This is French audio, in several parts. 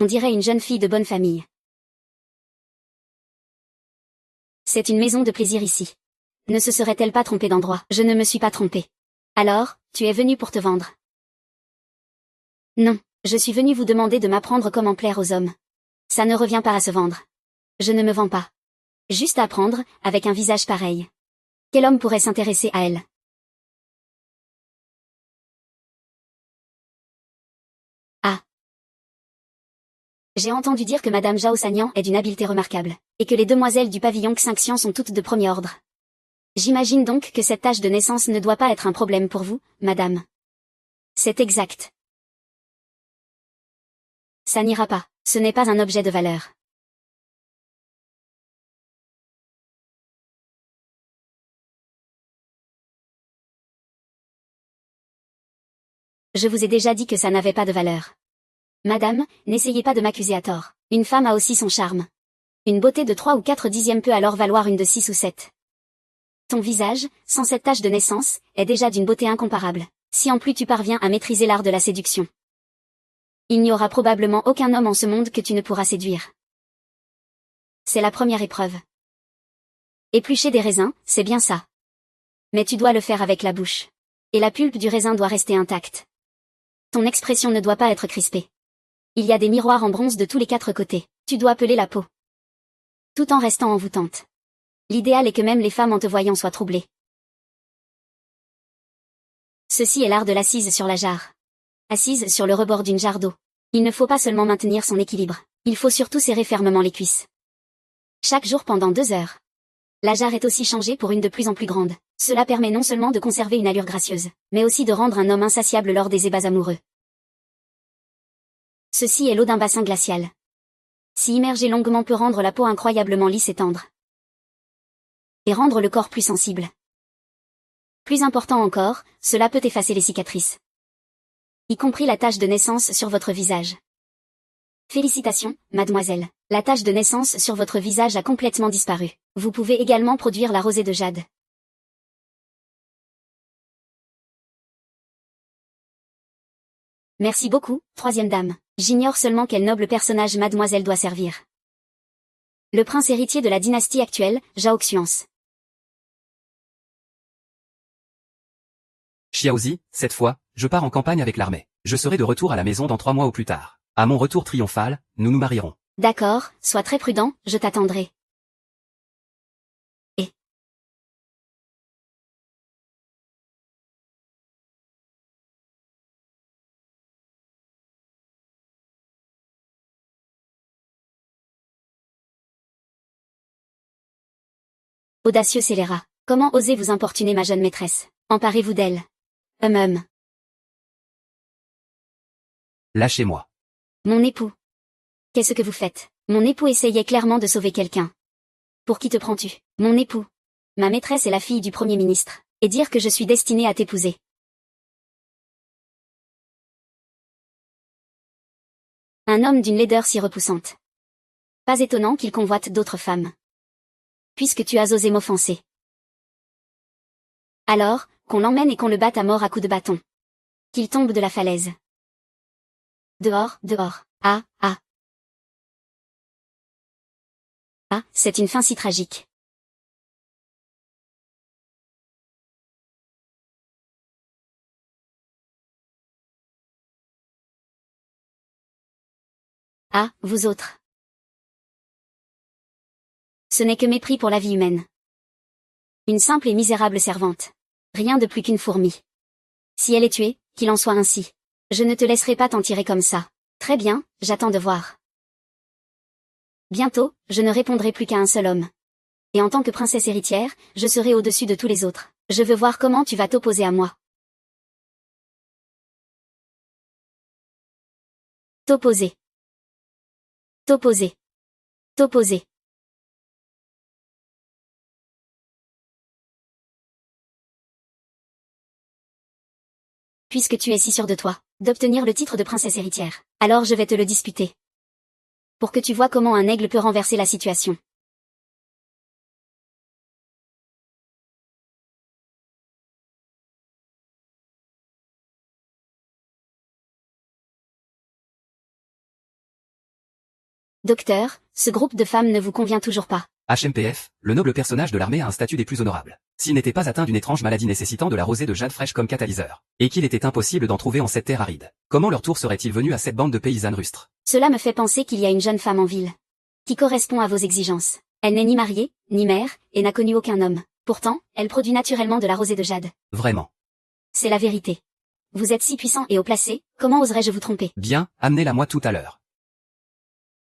On dirait une jeune fille de bonne famille. C'est une maison de plaisir ici. Ne se serait-elle pas trompée d'endroit? Je ne me suis pas trompée. Alors, tu es venu pour te vendre? Non, je suis venu vous demander de m'apprendre comment plaire aux hommes. Ça ne revient pas à se vendre. Je ne me vends pas. Juste à apprendre, avec un visage pareil. Quel homme pourrait s'intéresser à elle? Ah. J'ai entendu dire que Madame Zhao Sanyan est d'une habileté remarquable, et que les demoiselles du pavillon Xinxian sont toutes de premier ordre. J'imagine donc que cette tache de naissance ne doit pas être un problème pour vous, madame. C'est exact. Ça n'ira pas, ce n'est pas un objet de valeur. Je vous ai déjà dit que ça n'avait pas de valeur. Madame, n'essayez pas de m'accuser à tort. Une femme a aussi son charme. Une beauté de 3 ou 4 dixièmes peut alors valoir une de 6 ou 7. Ton visage, sans cette tache de naissance, est déjà d'une beauté incomparable. Si en plus tu parviens à maîtriser l'art de la séduction. Il n'y aura probablement aucun homme en ce monde que tu ne pourras séduire. C'est la première épreuve. Éplucher des raisins, c'est bien ça. Mais tu dois le faire avec la bouche. Et la pulpe du raisin doit rester intacte. Ton expression ne doit pas être crispée. Il y a des miroirs en bronze de tous les 4 côtés. Tu dois peler la peau. Tout en restant envoûtante. L'idéal est que même les femmes en te voyant soient troublées. Ceci est l'art de l'assise sur la jarre. Assise sur le rebord d'une jarre d'eau. Il ne faut pas seulement maintenir son équilibre, il faut surtout serrer fermement les cuisses. Chaque jour pendant 2 heures. La jarre est aussi changée pour une de plus en plus grande. Cela permet non seulement de conserver une allure gracieuse, mais aussi de rendre un homme insatiable lors des ébats amoureux. Ceci est l'eau d'un bassin glacial. S'y immerger longuement peut rendre la peau incroyablement lisse et tendre. Et rendre le corps plus sensible. Plus important encore, cela peut effacer les cicatrices. Y compris la tache de naissance sur votre visage. Félicitations, mademoiselle. La tache de naissance sur votre visage a complètement disparu. Vous pouvez également produire la rosée de jade. Merci beaucoup, troisième dame. J'ignore seulement quel noble personnage mademoiselle doit servir. Le prince héritier de la dynastie actuelle, Zhao Xuans. Xiaozi, cette fois, je pars en campagne avec l'armée. Je serai de retour à la maison dans 3 mois au plus tard. À mon retour triomphal, nous nous marierons. D'accord, sois très prudent, je t'attendrai. Et audacieux scélérat. Comment osez vous importuner ma jeune maîtresse? Emparez-vous d'elle. Hum. Lâchez-moi. Mon époux. Qu'est-ce que vous faites? Mon époux essayait clairement de sauver quelqu'un. Pour qui te prends-tu? Mon époux. Ma maîtresse est la fille du Premier ministre. Et dire que je suis destinée à t'épouser. Un homme d'une laideur si repoussante. Pas étonnant qu'il convoite d'autres femmes. Puisque tu as osé m'offenser. Alors, qu'on l'emmène et qu'on le batte à mort à coups de bâton. Qu'il tombe de la falaise. Dehors, dehors. Ah, ah. Ah, c'est une fin si tragique. Ah, vous autres. Ce n'est que mépris pour la vie humaine. Une simple et misérable servante. Rien de plus qu'une fourmi. Si elle est tuée, qu'il en soit ainsi. Je ne te laisserai pas t'en tirer comme ça. Très bien, j'attends de voir. Bientôt, je ne répondrai plus qu'à un seul homme. Et en tant que princesse héritière, je serai au-dessus de tous les autres. Je veux voir comment tu vas t'opposer à moi. T'opposer. T'opposer. T'opposer. Puisque tu es si sûre de toi, d'obtenir le titre de princesse héritière, alors je vais te le disputer. Pour que tu vois comment un aigle peut renverser la situation. Docteur, ce groupe de femmes ne vous convient toujours pas. HMPF, le noble personnage de l'armée a un statut des plus honorables. S'il n'était pas atteint d'une étrange maladie nécessitant de la rosée de jade fraîche comme catalyseur, et qu'il était impossible d'en trouver en cette terre aride, comment leur tour serait-il venu à cette bande de paysannes rustres? Cela me fait penser qu'il y a une jeune femme en ville, qui correspond à vos exigences. Elle n'est ni mariée, ni mère, et n'a connu aucun homme. Pourtant, elle produit naturellement de la rosée de jade. Vraiment. C'est la vérité. Vous êtes si puissant et haut placé, comment oserais-je vous tromper? Bien, amenez-la moi tout à l'heure.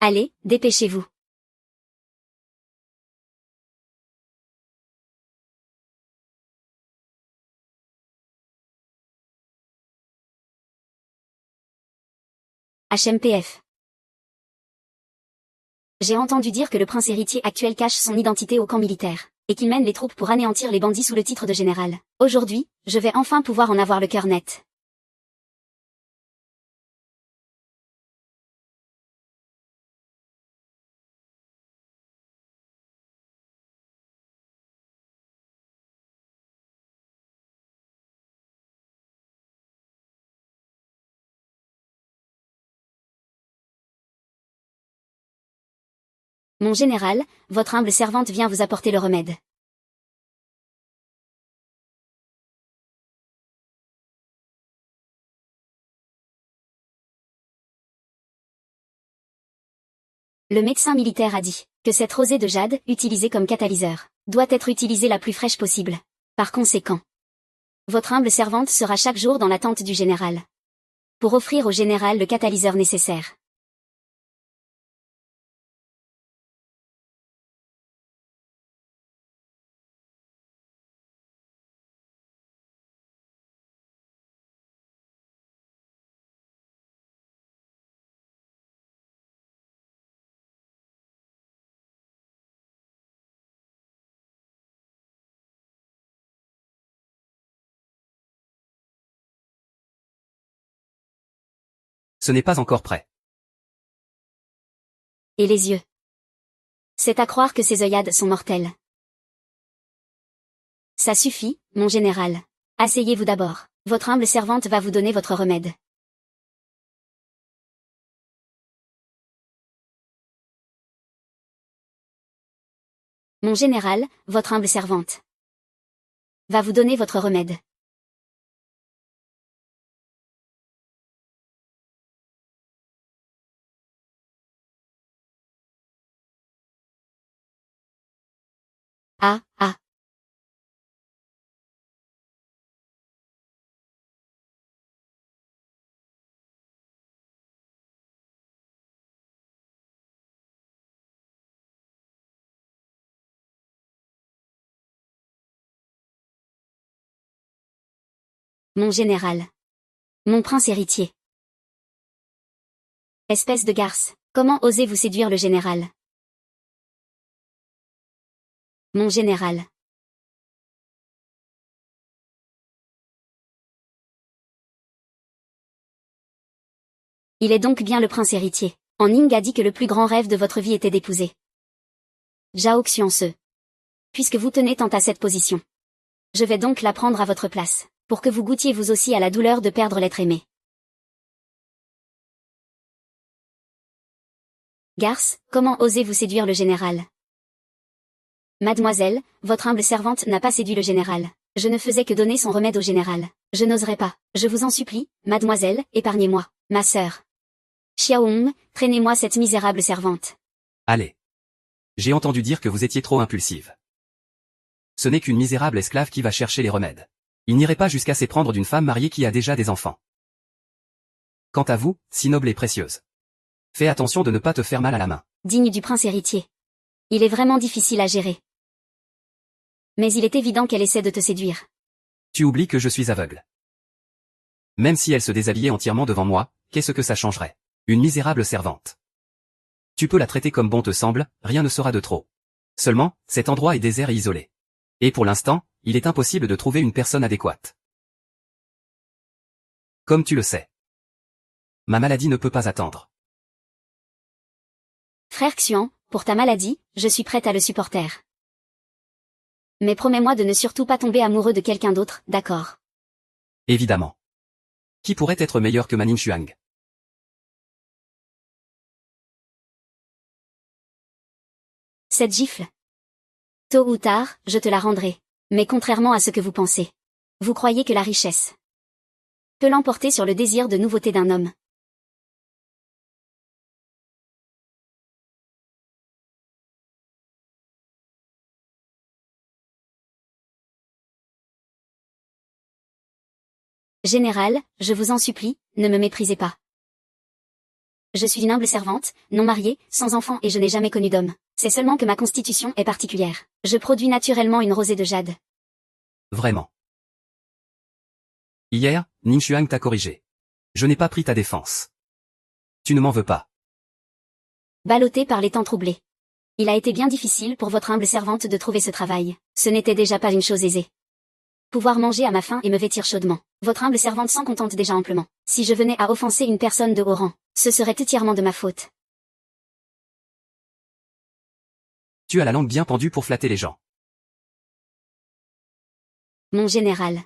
Allez, dépêchez-vous. HMPF. J'ai entendu dire que le prince héritier actuel cache son identité au camp militaire, et qu'il mène les troupes pour anéantir les bandits sous le titre de général. Aujourd'hui, je vais enfin pouvoir en avoir le cœur net. Mon général, votre humble servante vient vous apporter le remède. Le médecin militaire a dit que cette rosée de jade, utilisée comme catalyseur, doit être utilisée la plus fraîche possible. Par conséquent, votre humble servante sera chaque jour dans l'attente du général, pour offrir au général le catalyseur nécessaire. Ce n'est pas encore prêt. Et les yeux. C'est à croire que ces œillades sont mortelles. Ça suffit, mon général. Asseyez-vous d'abord. Votre humble servante va vous donner votre remède. Mon général, votre humble servante va vous donner votre remède. Ah, ah. Mon général. Mon prince héritier. Espèce de garce, comment osez-vous séduire le général? Mon général. Il est donc bien le prince héritier. En Ning a dit que le plus grand rêve de votre vie était d'épouser Zhao Xuanse. Puisque vous tenez tant à cette position, je vais donc la prendre à votre place, pour que vous goûtiez vous aussi à la douleur de perdre l'être aimé. Garce, comment osez-vous séduire le général? Mademoiselle, votre humble servante n'a pas séduit le général. Je ne faisais que donner son remède au général. Je n'oserais pas. Je vous en supplie, mademoiselle, épargnez-moi. Ma sœur. Xiaohong, traînez-moi cette misérable servante. Allez. J'ai entendu dire que vous étiez trop impulsive. Ce n'est qu'une misérable esclave qui va chercher les remèdes. Il n'irait pas jusqu'à s'éprendre d'une femme mariée qui a déjà des enfants. Quant à vous, si noble et précieuse, fais attention de ne pas te faire mal à la main. Digne du prince héritier. Il est vraiment difficile à gérer. Mais il est évident qu'elle essaie de te séduire. Tu oublies que je suis aveugle. Même si elle se déshabillait entièrement devant moi, qu'est-ce que ça changerait? Une misérable servante. Tu peux la traiter comme bon te semble, rien ne sera de trop. Seulement, cet endroit est désert et isolé. Et pour l'instant, il est impossible de trouver une personne adéquate. Comme tu le sais. Ma maladie ne peut pas attendre. Frère Xuan, pour ta maladie, je suis prête à le supporter. Mais promets-moi de ne surtout pas tomber amoureux de quelqu'un d'autre, d'accord? Évidemment. Qui pourrait être meilleur que Manin Xuang? Cette gifle. Tôt ou tard, je te la rendrai. Mais contrairement à ce que vous pensez. Vous croyez que la richesse peut l'emporter sur le désir de nouveauté d'un homme. Général, je vous en supplie, ne me méprisez pas. Je suis une humble servante, non mariée, sans enfant et je n'ai jamais connu d'homme. C'est seulement que ma constitution est particulière. Je produis naturellement une rosée de jade. Vraiment. Hier, Ning Xuang t'a corrigé. Je n'ai pas pris ta défense. Tu ne m'en veux pas. Ballotté par les temps troublés. Il a été bien difficile pour votre humble servante de trouver ce travail. Ce n'était déjà pas une chose aisée. Pouvoir manger à ma faim et me vêtir chaudement. Votre humble servante s'en contente déjà amplement. Si je venais à offenser une personne de haut rang, ce serait entièrement de ma faute. Tu as la langue bien pendue pour flatter les gens. Mon général.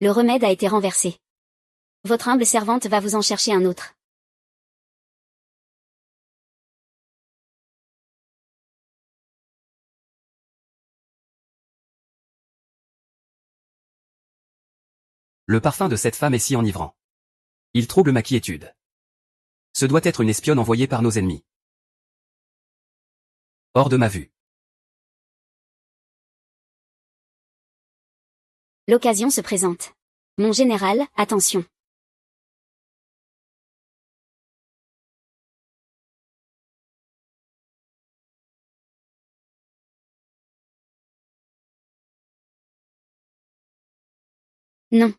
Le remède a été renversé. Votre humble servante va vous en chercher un autre. Le parfum de cette femme est si enivrant. Il trouble ma quiétude. Ce doit être une espionne envoyée par nos ennemis. Hors de ma vue. L'occasion se présente. Mon général, attention. Non.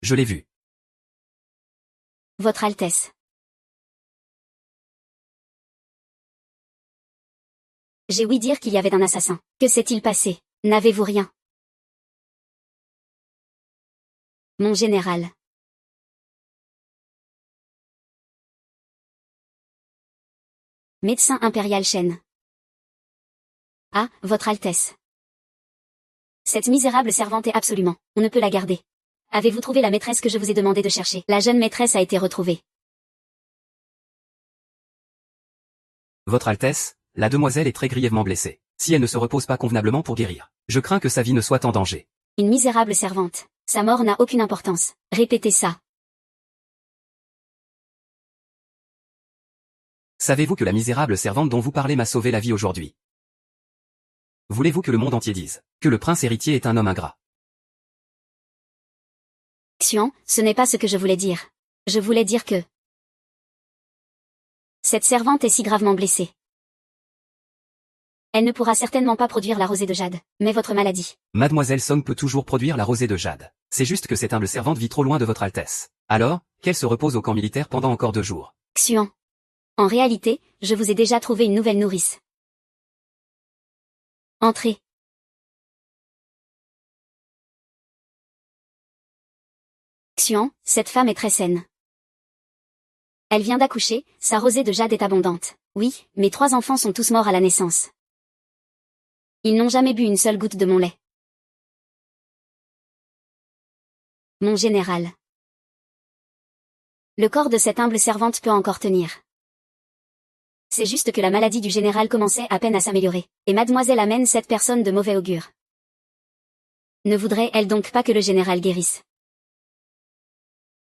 Je l'ai vu. Votre Altesse. J'ai ouï dire qu'il y avait un assassin. Que s'est-il passé? N'avez-vous rien? Mon général. Médecin impérial Shen. Ah, votre Altesse. Cette misérable servante est absolument, on ne peut la garder. Avez-vous trouvé la maîtresse que je vous ai demandé de chercher? La jeune maîtresse a été retrouvée. Votre Altesse, la demoiselle est très grièvement blessée. Si elle ne se repose pas convenablement pour guérir, je crains que sa vie ne soit en danger. Une misérable servante. Sa mort n'a aucune importance. Répétez ça. Savez-vous que la misérable servante dont vous parlez m'a sauvé la vie aujourd'hui? Voulez-vous que le monde entier dise que le prince héritier est un homme ingrat? Xian, ce n'est pas ce que je voulais dire. Je voulais dire que cette servante est si gravement blessée. Elle ne pourra certainement pas produire la rosée de jade, mais votre maladie. Mademoiselle Song peut toujours produire la rosée de jade. C'est juste que cette humble servante vit trop loin de votre Altesse. Alors, qu'elle se repose au camp militaire pendant encore 2 jours. Xian. En réalité, je vous ai déjà trouvé une nouvelle nourrice. Entrez. Xian, cette femme est très saine. Elle vient d'accoucher, sa rosée de jade est abondante. Oui, mes 3 enfants sont tous morts à la naissance. Ils n'ont jamais bu une seule goutte de mon lait. Mon général. Le corps de cette humble servante peut encore tenir. C'est juste que la maladie du général commençait à peine à s'améliorer, et mademoiselle amène cette personne de mauvais augure. Ne voudrait-elle donc pas que le général guérisse?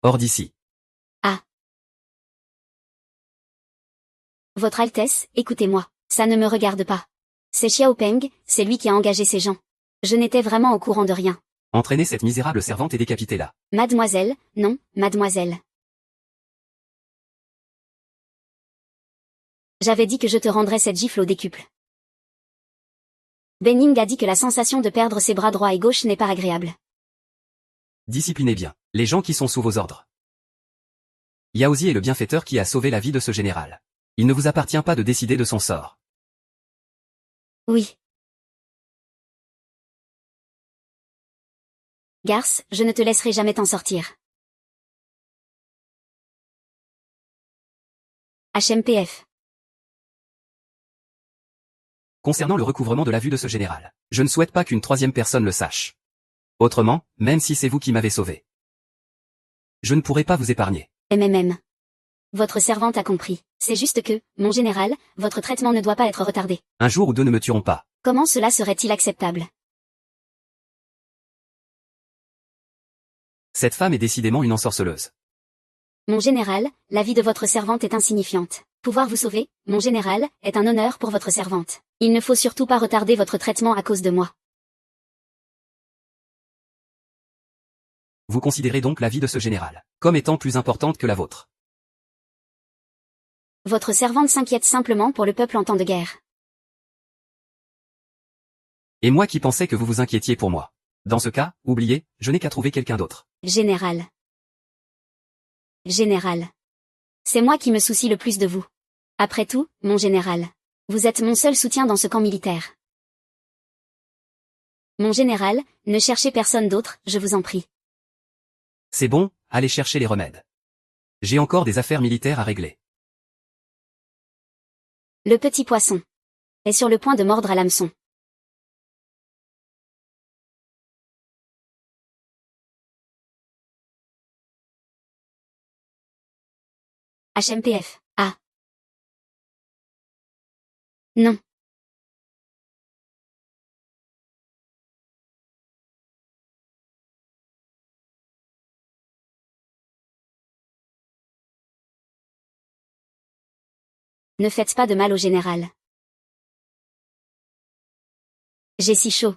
Hors d'ici. Ah. Votre Altesse, écoutez-moi, ça ne me regarde pas. C'est Xiao Peng, c'est lui qui a engagé ces gens. Je n'étais vraiment au courant de rien. Entraînez cette misérable servante et décapitez-la. Mademoiselle, non, mademoiselle. J'avais dit que je te rendrais cette gifle au décuple. Benning a dit que la sensation de perdre ses bras droit et gauche n'est pas agréable. Disciplinez bien les gens qui sont sous vos ordres. Yaozi est le bienfaiteur qui a sauvé la vie de ce général. Il ne vous appartient pas de décider de son sort. Oui. Garce, je ne te laisserai jamais t'en sortir. HMPF. Concernant le recouvrement de la vue de ce général, je ne souhaite pas qu'une troisième personne le sache. Autrement, même si c'est vous qui m'avez sauvé, je ne pourrai pas vous épargner. MMM. Votre servante a compris. C'est juste que, mon général, votre traitement ne doit pas être retardé. Un jour ou deux ne me tueront pas. Comment cela serait-il acceptable? Cette femme est décidément une ensorceleuse. Mon général, la vie de votre servante est insignifiante. Pouvoir vous sauver, mon général, est un honneur pour votre servante. Il ne faut surtout pas retarder votre traitement à cause de moi. Vous considérez donc la vie de ce général comme étant plus importante que la vôtre. Votre servante s'inquiète simplement pour le peuple en temps de guerre. Et moi qui pensais que vous vous inquiétiez pour moi. Dans ce cas, oubliez, je n'ai qu'à trouver quelqu'un d'autre. Général. Général. C'est moi qui me soucie le plus de vous. Après tout, mon général. Vous êtes mon seul soutien dans ce camp militaire. Mon général, ne cherchez personne d'autre, je vous en prie. C'est bon, allez chercher les remèdes. J'ai encore des affaires militaires à régler. Le petit poisson est sur le point de mordre à l'hameçon. HMPF. Ah. Non. Ne faites pas de mal au général. J'ai si chaud.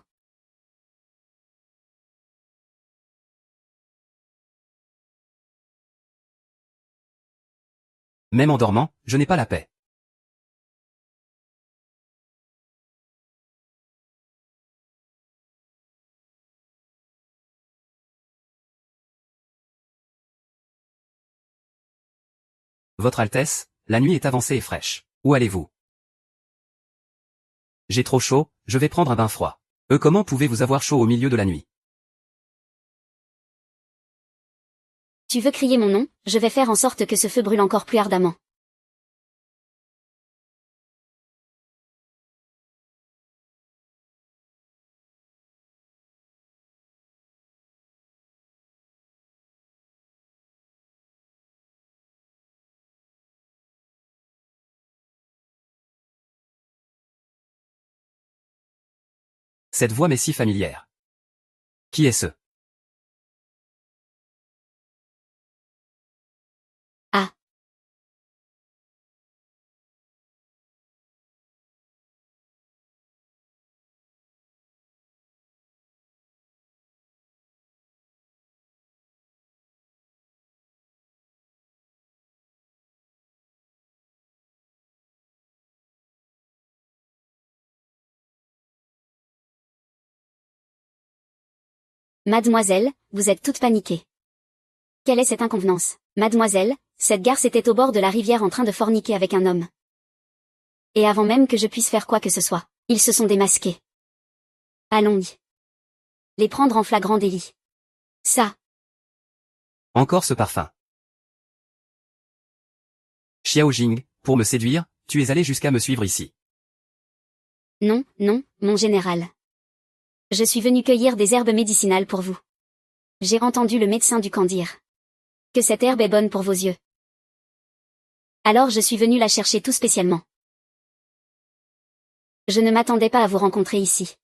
Même en dormant, je n'ai pas la paix. Votre Altesse, la nuit est avancée et fraîche. Où allez-vous? J'ai trop chaud, je vais prendre un bain froid. Comment pouvez-vous avoir chaud au milieu de la nuit? Tu veux crier mon nom, je vais faire en sorte que ce feu brûle encore plus ardemment. Cette voix m'est si familière. Qui est-ce? Ah. Mademoiselle, vous êtes toute paniquée. Quelle est cette inconvenance? Mademoiselle, cette garce était au bord de la rivière en train de forniquer avec un homme. Et avant même que je puisse faire quoi que ce soit, ils se sont démasqués. Allons-y. Les prendre en flagrant délit. Ça. Encore ce parfum. Xiao Jing, pour me séduire, tu es allé jusqu'à me suivre ici. Non, non, mon général. Je suis venu cueillir des herbes médicinales pour vous. J'ai entendu le médecin du camp dire que cette herbe est bonne pour vos yeux. Alors je suis venu la chercher tout spécialement. Je ne m'attendais pas à vous rencontrer ici.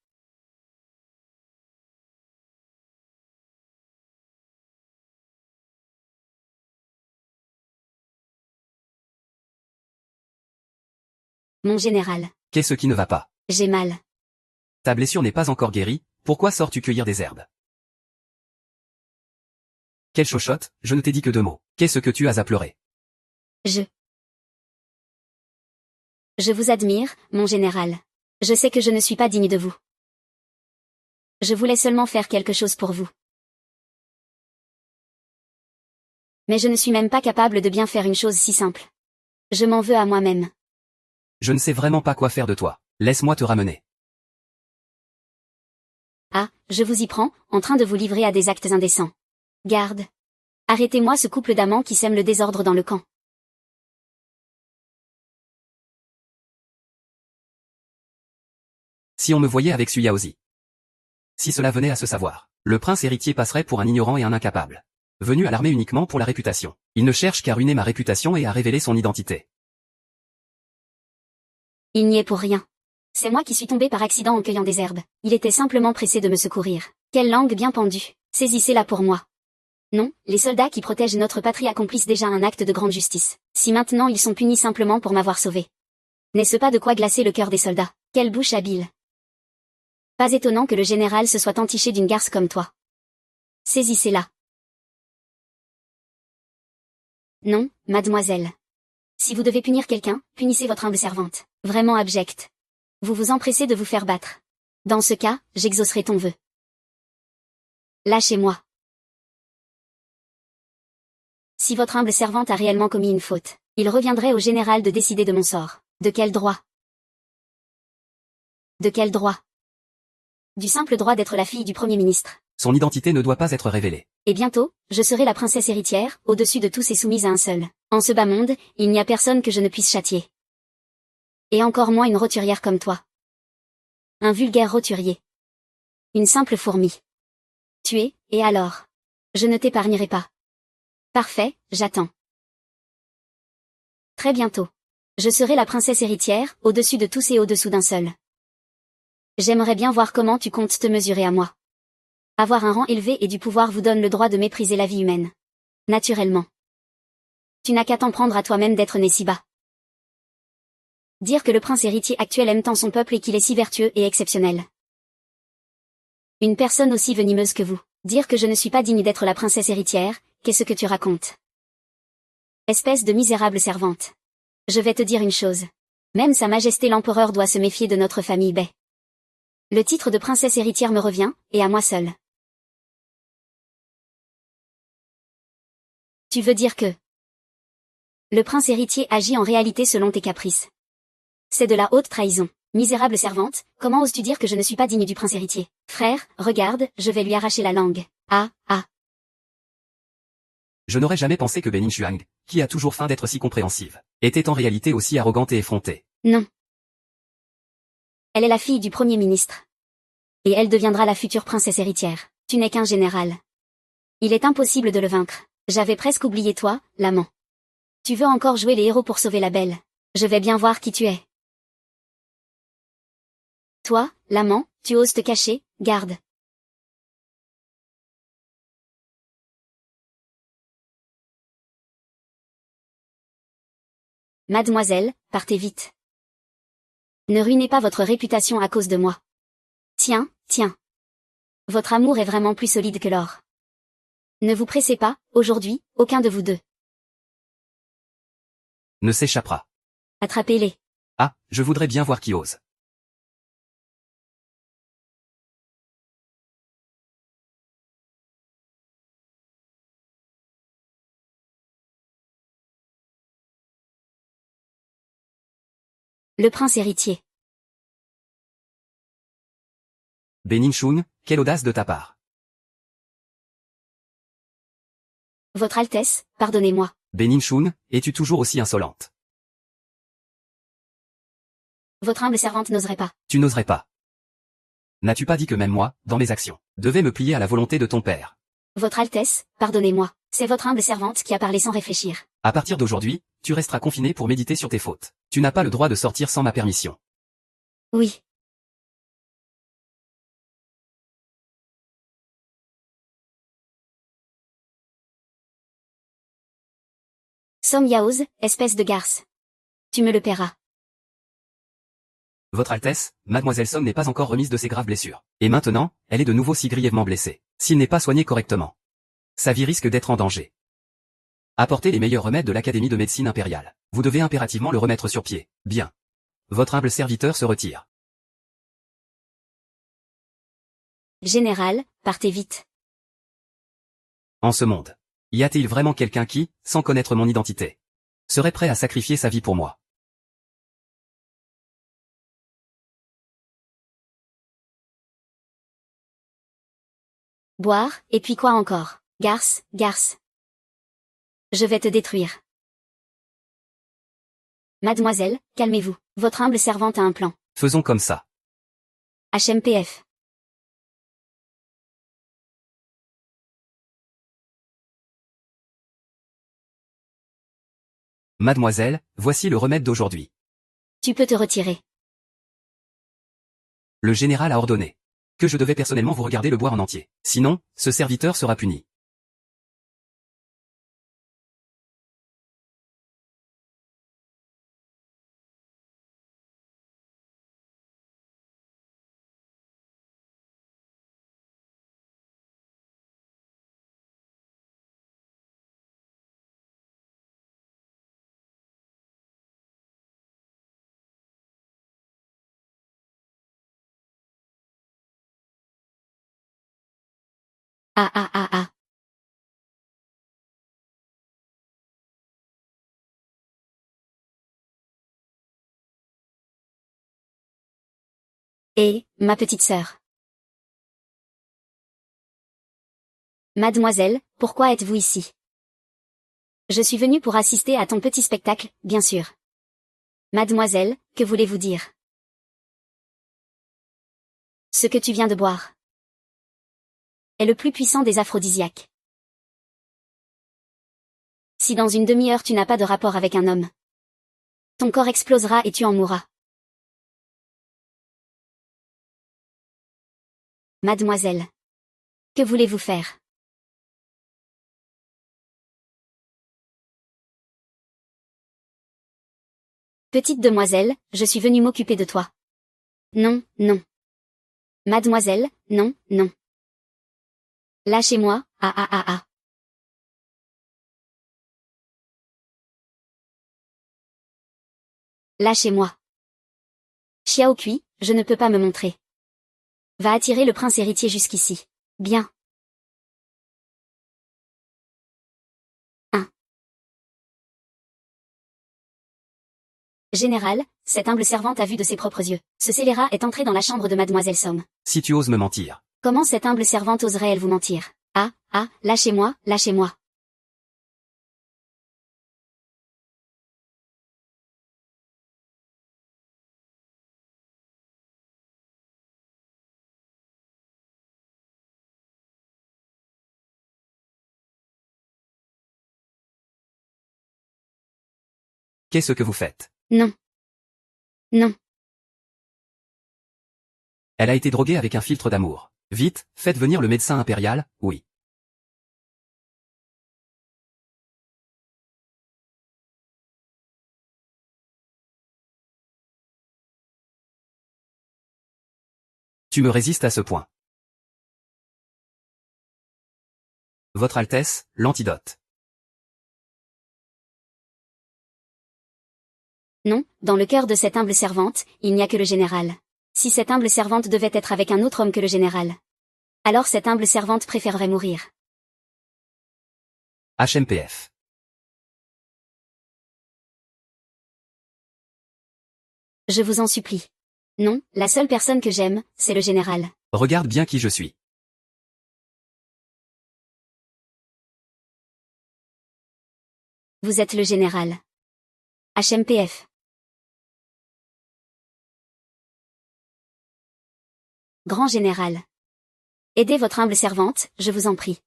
Mon général. Qu'est-ce qui ne va pas? J'ai mal. Ta blessure n'est pas encore guérie, pourquoi sors-tu cueillir des herbes? Quelle chochotte, je ne t'ai dit que 2 mots. Qu'est-ce que tu as à pleurer? Je vous admire, mon général. Je sais que je ne suis pas digne de vous. Je voulais seulement faire quelque chose pour vous. Mais je ne suis même pas capable de bien faire une chose si simple. Je m'en veux à moi-même. Je ne sais vraiment pas quoi faire de toi. Laisse-moi te ramener. Ah, je vous y prends, en train de vous livrer à des actes indécents. Garde. Arrêtez-moi ce couple d'amants qui sème le désordre dans le camp. Si on me voyait avec Suyaozi. Si cela venait à se savoir, le prince héritier passerait pour un ignorant et un incapable. Venu à l'armée uniquement pour la réputation. Il ne cherche qu'à ruiner ma réputation et à révéler son identité. Il n'y est pour rien. C'est moi qui suis tombé par accident en cueillant des herbes. Il était simplement pressé de me secourir. Quelle langue bien pendue. Saisissez-la pour moi. Non, les soldats qui protègent notre patrie accomplissent déjà un acte de grande justice. Si maintenant ils sont punis simplement pour m'avoir sauvé. N'est-ce pas de quoi glacer le cœur des soldats? Quelle bouche habile. Pas étonnant que le général se soit entiché d'une garce comme toi. Saisissez-la. Non, mademoiselle. Si vous devez punir quelqu'un, punissez votre humble servante. Vraiment abjecte. Vous vous empressez de vous faire battre. Dans ce cas, j'exaucerai ton vœu. Lâchez-moi. Si votre humble servante a réellement commis une faute, il reviendrait au général de décider de mon sort. De quel droit? De quel droit? Du simple droit d'être la fille du Premier ministre. Son identité ne doit pas être révélée. Et bientôt, je serai la princesse héritière, au-dessus de tous et soumise à un seul. En ce bas monde, il n'y a personne que je ne puisse châtier. Et encore moins une roturière comme toi. Un vulgaire roturier. Une simple fourmi. Tuée, et alors? Je ne t'épargnerai pas. Parfait, j'attends. Très bientôt. Je serai la princesse héritière, au-dessus de tous et au-dessous d'un seul. J'aimerais bien voir comment tu comptes te mesurer à moi. Avoir un rang élevé et du pouvoir vous donne le droit de mépriser la vie humaine. Naturellement. Tu n'as qu'à t'en prendre à toi-même d'être né si bas. Dire que le prince héritier actuel aime tant son peuple et qu'il est si vertueux et exceptionnel. Une personne aussi venimeuse que vous. Dire que je ne suis pas digne d'être la princesse héritière, qu'est-ce que tu racontes? Espèce de misérable servante. Je vais te dire une chose. Même Sa Majesté l'Empereur doit se méfier de notre famille Bai. Le titre de princesse héritière me revient, et à moi seule. Tu veux dire que le prince héritier agit en réalité selon tes caprices. C'est de la haute trahison. Misérable servante, comment oses-tu dire que je ne suis pas digne du prince héritier? Frère, regarde, je vais lui arracher la langue. Ah, ah. Je n'aurais jamais pensé que Benin Shuang, qui a toujours feint d'être si compréhensive, était en réalité aussi arrogante et effrontée. Non. Elle est la fille du Premier ministre. Et elle deviendra la future princesse héritière. Tu n'es qu'un général. Il est impossible de le vaincre. J'avais presque oublié toi, l'amant. Tu veux encore jouer les héros pour sauver la belle. Je vais bien voir qui tu es. Toi, l'amant, tu oses te cacher, garde. Mademoiselle, partez vite. Ne ruinez pas votre réputation à cause de moi. Tiens, tiens. Votre amour est vraiment plus solide que l'or. Ne vous pressez pas, aujourd'hui, aucun de vous deux. Ne s'échappera. Attrapez-les. Ah, je voudrais bien voir qui ose. Le prince héritier. Benin Shun, quelle audace de ta part. Votre Altesse, pardonnez-moi. Benin Shun, es-tu toujours aussi insolente? Votre humble servante n'oserait pas. Tu n'oserais pas. N'as-tu pas dit que même moi, dans mes actions, devais me plier à la volonté de ton père? Votre Altesse, pardonnez-moi. C'est votre humble servante qui a parlé sans réfléchir. À partir d'aujourd'hui, tu resteras confiné pour méditer sur tes fautes. Tu n'as pas le droit de sortir sans ma permission. Oui. Som Yaoz, espèce de garce. Tu me le paieras. Votre Altesse, Mademoiselle Somme n'est pas encore remise de ses graves blessures. Et maintenant, elle est de nouveau si grièvement blessée. S'il n'est pas soigné correctement, sa vie risque d'être en danger. Apportez les meilleurs remèdes de l'Académie de médecine impériale. Vous devez impérativement le remettre sur pied. Bien. Votre humble serviteur se retire. Général, partez vite. En ce monde, y a-t-il vraiment quelqu'un qui, sans connaître mon identité, serait prêt à sacrifier sa vie pour moi? Boire, et puis quoi encore? Garce, garce. Je vais te détruire. Mademoiselle, calmez-vous. Votre humble servante a un plan. Faisons comme ça. HMPF. Mademoiselle, voici le remède d'aujourd'hui. Tu peux te retirer. Le général a ordonné que je devais personnellement vous regarder le boire en entier. Sinon, ce serviteur sera puni. Ah ah ah ah. Et, ma petite sœur. Mademoiselle, pourquoi êtes-vous ici? Je suis venue pour assister à ton petit spectacle, bien sûr. Mademoiselle, que voulez-vous dire? Ce que tu viens de boire est le plus puissant des aphrodisiaques. Si dans une demi-heure tu n'as pas de rapport avec un homme, ton corps explosera et tu en mourras. Mademoiselle. Que voulez-vous faire? Petite demoiselle, je suis venue m'occuper de toi. Non, non. Mademoiselle, non, non. Lâchez-moi, ah ah ah ah. Lâchez-moi. Xiaokui, je ne peux pas me montrer. Va attirer le prince héritier jusqu'ici. Bien. 1. Général, cette humble servante a vu de ses propres yeux. Ce scélérat est entré dans la chambre de Mademoiselle Somme. Si tu oses me mentir. Comment cette humble servante oserait-elle vous mentir? Ah, ah, lâchez-moi, lâchez-moi. Qu'est-ce que vous faites? Non. Non. Elle a été droguée avec un filtre d'amour. Vite, faites venir le médecin impérial, oui. Tu me résistes à ce point. Votre Altesse, l'antidote. Non, dans le cœur de cette humble servante, il n'y a que le général. Si cette humble servante devait être avec un autre homme que le général, alors cette humble servante préférerait mourir. HMPF. Je vous en supplie. Non, la seule personne que j'aime, c'est le général. Regarde bien qui je suis. Vous êtes le général. HMPF. Grand général. Aidez votre humble servante, je vous en prie.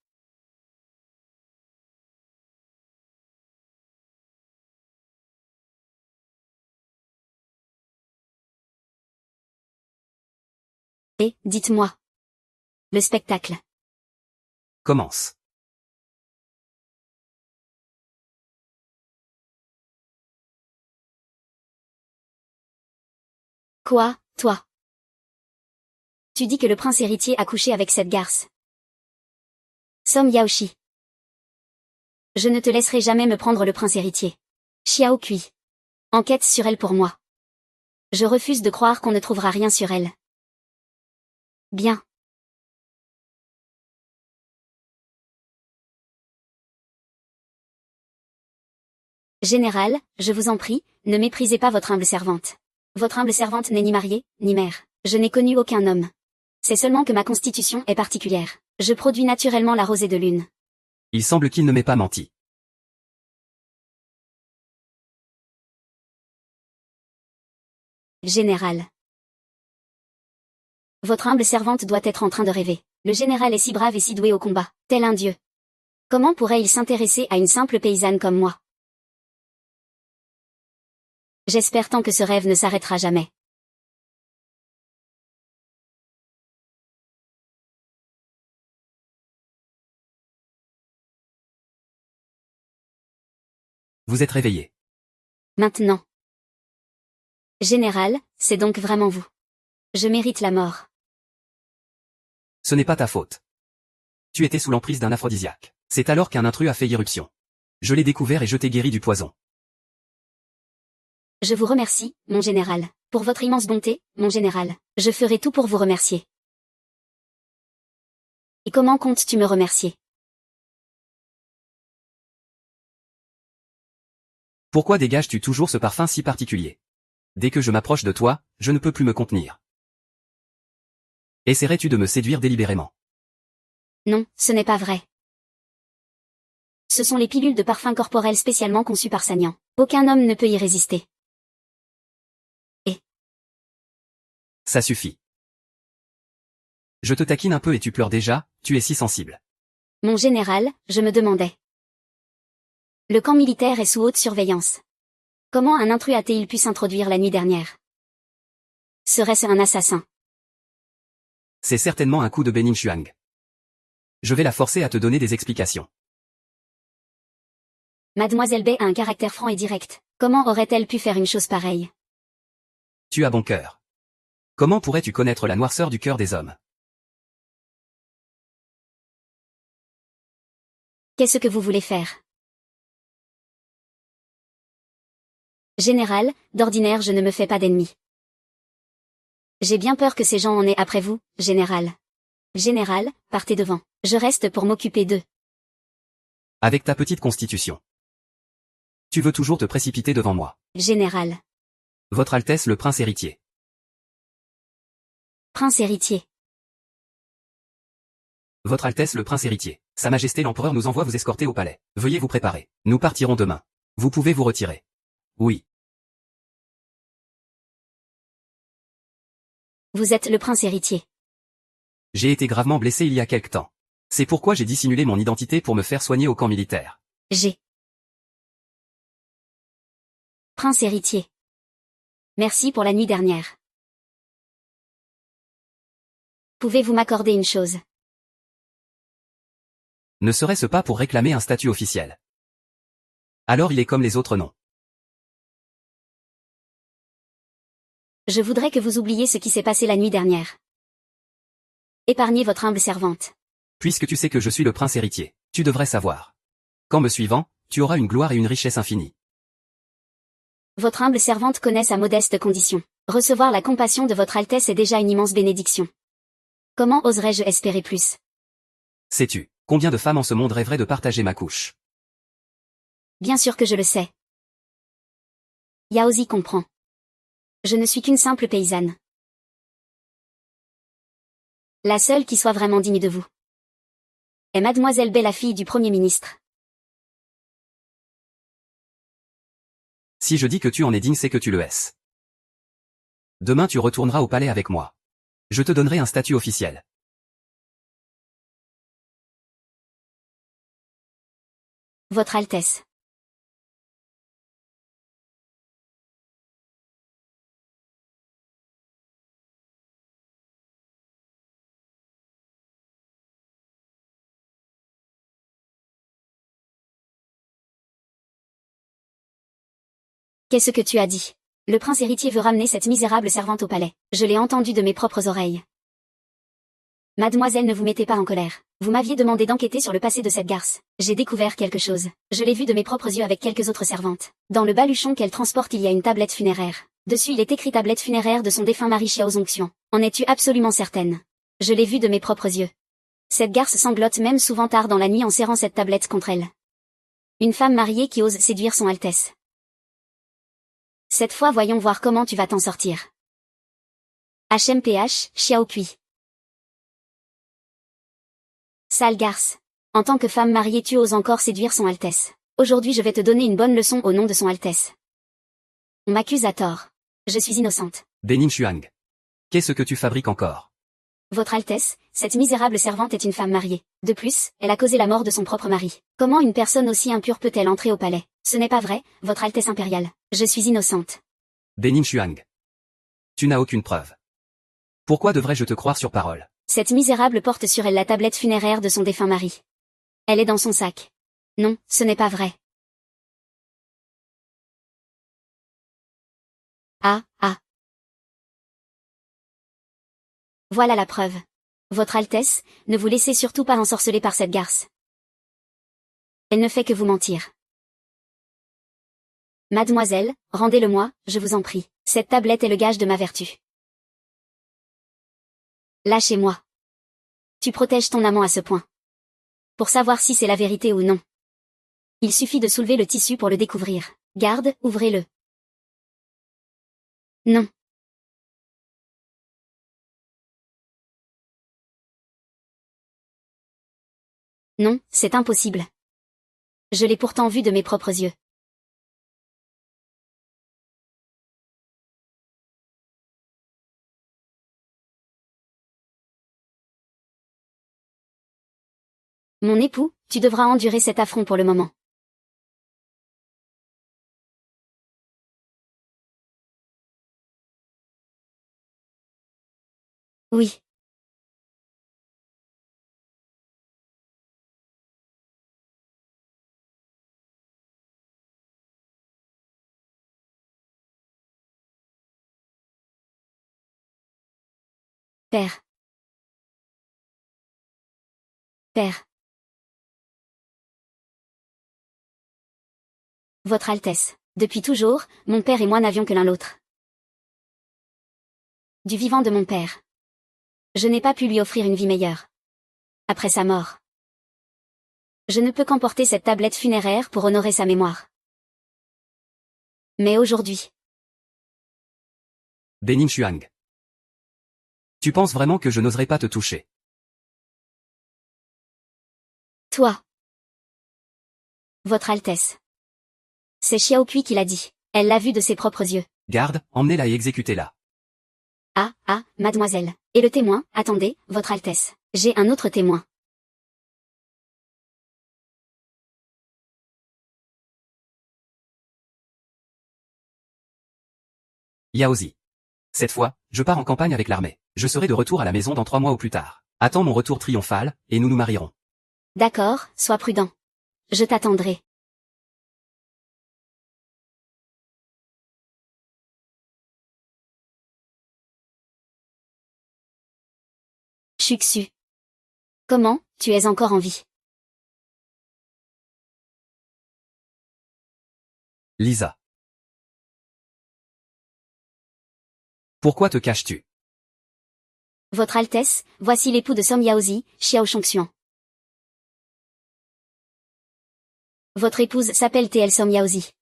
Et, dites-moi. Le spectacle. Commence. Quoi, toi? Tu dis que le prince héritier a couché avec cette garce. Som Yaoshi. Je ne te laisserai jamais me prendre le prince héritier. Xiaokui. Enquête sur elle pour moi. Je refuse de croire qu'on ne trouvera rien sur elle. Bien. Général, je vous en prie, ne méprisez pas votre humble servante. Votre humble servante n'est ni mariée, ni mère. Je n'ai connu aucun homme. C'est seulement que ma constitution est particulière. Je produis naturellement la rosée de lune. Il semble qu'il ne m'ait pas menti. Général. Votre humble servante doit être en train de rêver. Le général est si brave et si doué au combat, tel un dieu. Comment pourrait-il s'intéresser à une simple paysanne comme moi? J'espère tant que ce rêve ne s'arrêtera jamais. Vous êtes réveillé. Maintenant. Général, c'est donc vraiment vous. Je mérite la mort. Ce n'est pas ta faute. Tu étais sous l'emprise d'un aphrodisiaque. C'est alors qu'un intrus a fait irruption. Je l'ai découvert et je t'ai guéri du poison. Je vous remercie, mon général. Pour votre immense bonté, mon général. Je ferai tout pour vous remercier. Et comment comptes-tu me remercier? Pourquoi dégages-tu toujours ce parfum si particulier? Dès que je m'approche de toi, je ne peux plus me contenir. Essaierais-tu de me séduire délibérément? Non, ce n'est pas vrai. Ce sont les pilules de parfum corporel spécialement conçues par Sagnan. Aucun homme ne peut y résister. Ça suffit. Je te taquine un peu et tu pleures déjà, tu es si sensible. Mon général, je me demandais. Le camp militaire est sous haute surveillance. Comment un intrus a-t-il pu s'introduire la nuit dernière? Serait-ce un assassin? C'est certainement un coup de Benin Chuang. Je vais la forcer à te donner des explications. Mademoiselle Bay a un caractère franc et direct. Comment aurait-elle pu faire une chose pareille? Tu as bon cœur. Comment pourrais-tu connaître la noirceur du cœur des hommes? Qu'est-ce que vous voulez faire? Général, d'ordinaire je ne me fais pas d'ennemis. J'ai bien peur que ces gens en aient après vous, général. Général, partez devant. Je reste pour m'occuper d'eux. Avec ta petite constitution. Tu veux toujours te précipiter devant moi. Général. Votre Altesse le prince héritier. Prince héritier. Votre Altesse le prince héritier. Sa Majesté l'Empereur nous envoie vous escorter au palais. Veuillez vous préparer. Nous partirons demain. Vous pouvez vous retirer. Oui. Vous êtes le prince héritier. J'ai été gravement blessé il y a quelque temps. C'est pourquoi j'ai dissimulé mon identité pour me faire soigner au camp militaire. Prince héritier. Merci pour la nuit dernière. Pouvez-vous m'accorder une chose? Ne serait-ce pas pour réclamer un statut officiel? Alors il est comme les autres non. Je voudrais que vous oubliez ce qui s'est passé la nuit dernière. Épargnez votre humble servante. Puisque tu sais que je suis le prince héritier, tu devrais savoir. Qu'en me suivant, tu auras une gloire et une richesse infinie. Votre humble servante connaît sa modeste condition. Recevoir la compassion de votre Altesse est déjà une immense bénédiction. Comment oserais-je espérer plus? Sais-tu, combien de femmes en ce monde rêveraient de partager ma couche? Bien sûr que je le sais. Yaozi comprend. Je ne suis qu'une simple paysanne. La seule qui soit vraiment digne de vous est Mademoiselle Bay, la fille du Premier ministre. Si je dis que tu en es digne, c'est que tu le es. Demain tu retourneras au palais avec moi. Je te donnerai un statut officiel. Votre Altesse. Qu'est-ce que tu as dit? Le prince héritier veut ramener cette misérable servante au palais. Je l'ai entendu de mes propres oreilles. Mademoiselle, ne vous mettez pas en colère. Vous m'aviez demandé d'enquêter sur le passé de cette garce. J'ai découvert quelque chose. Je l'ai vu de mes propres yeux avec quelques autres servantes. Dans le baluchon qu'elle transporte, il y a une tablette funéraire. Dessus il est écrit tablette funéraire de son défunt mari Xiaozongxian. En es-tu absolument certaine? Je l'ai vu de mes propres yeux. Cette garce sanglote même souvent tard dans la nuit en serrant cette tablette contre elle. Une femme mariée qui ose séduire son Altesse. Cette fois voyons voir comment tu vas t'en sortir. HMPH, Xiao Kui. Sale garce. En tant que femme mariée tu oses encore séduire son Altesse. Aujourd'hui je vais te donner une bonne leçon au nom de son Altesse. On m'accuse à tort. Je suis innocente. Benin Chuang. Qu'est-ce que tu fabriques encore? Votre Altesse, cette misérable servante est une femme mariée. De plus, elle a causé la mort de son propre mari. Comment une personne aussi impure peut-elle entrer au palais? Ce n'est pas vrai, Votre Altesse impériale. Je suis innocente. Benin Shuang. Tu n'as aucune preuve. Pourquoi devrais-je te croire sur parole? Cette misérable porte sur elle la tablette funéraire de son défunt mari. Elle est dans son sac. Non, ce n'est pas vrai. Ah, ah. Voilà la preuve. Votre Altesse, ne vous laissez surtout pas ensorceler par cette garce. Elle ne fait que vous mentir. Mademoiselle, rendez-le-moi, je vous en prie. Cette tablette est le gage de ma vertu. Lâchez-moi. Tu protèges ton amant à ce point. Pour savoir si c'est la vérité ou non. Il suffit de soulever le tissu pour le découvrir. Garde, ouvrez-le. Non. Non, c'est impossible. Je l'ai pourtant vu de mes propres yeux. Mon époux, tu devras endurer cet affront pour le moment. Oui. Père. Père. Votre Altesse, depuis toujours, mon père et moi n'avions que l'un l'autre. Du vivant de mon père. Je n'ai pas pu lui offrir une vie meilleure. Après sa mort. Je ne peux qu'emporter cette tablette funéraire pour honorer sa mémoire. Mais aujourd'hui. Benin Shuang. Tu penses vraiment que je n'oserais pas te toucher? Toi. Votre Altesse. C'est Xiao Kui qui l'a dit. Elle l'a vu de ses propres yeux. Garde, emmenez-la et exécutez-la. Ah, ah, mademoiselle. Et le témoin, attendez, Votre Altesse. J'ai un autre témoin. Yaozi. Cette fois, je pars en campagne avec l'armée. Je serai de retour à la maison dans 3 mois au plus tard. Attends mon retour triomphal, et nous nous marierons. D'accord, sois prudent. Je t'attendrai. Chuxu. Comment, tu es encore en vie? Lisa. Pourquoi te caches-tu? Votre Altesse, voici l'époux de Som Yaozi, Xiao Shongxuan. Votre épouse s'appelle-t-elle Som Yaozi?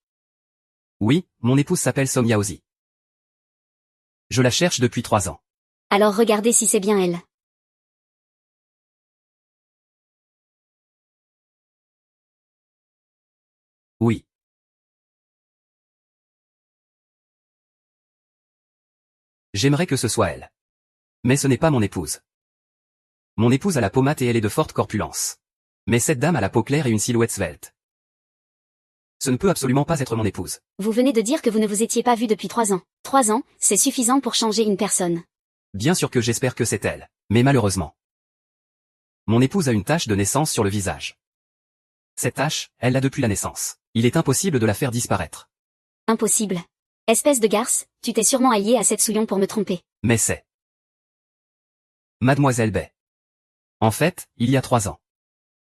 Oui, mon épouse s'appelle Som Yaozi. Je la cherche depuis 3 ans. Alors regardez si c'est bien elle. Oui. J'aimerais que ce soit elle. Mais ce n'est pas mon épouse. Mon épouse a la peau mate et elle est de forte corpulence. Mais cette dame a la peau claire et une silhouette svelte. Ce ne peut absolument pas être mon épouse. Vous venez de dire que vous ne vous étiez pas vu depuis 3 ans. 3 ans, c'est suffisant pour changer une personne. Bien sûr que j'espère que c'est elle. Mais malheureusement. Mon épouse a une tache de naissance sur le visage. Cette tache, elle l'a depuis la naissance. Il est impossible de la faire disparaître. Impossible. Espèce de garce, tu t'es sûrement allié à cette souillon pour me tromper. Mais c'est Mademoiselle Bay. En fait, il y a 3 ans.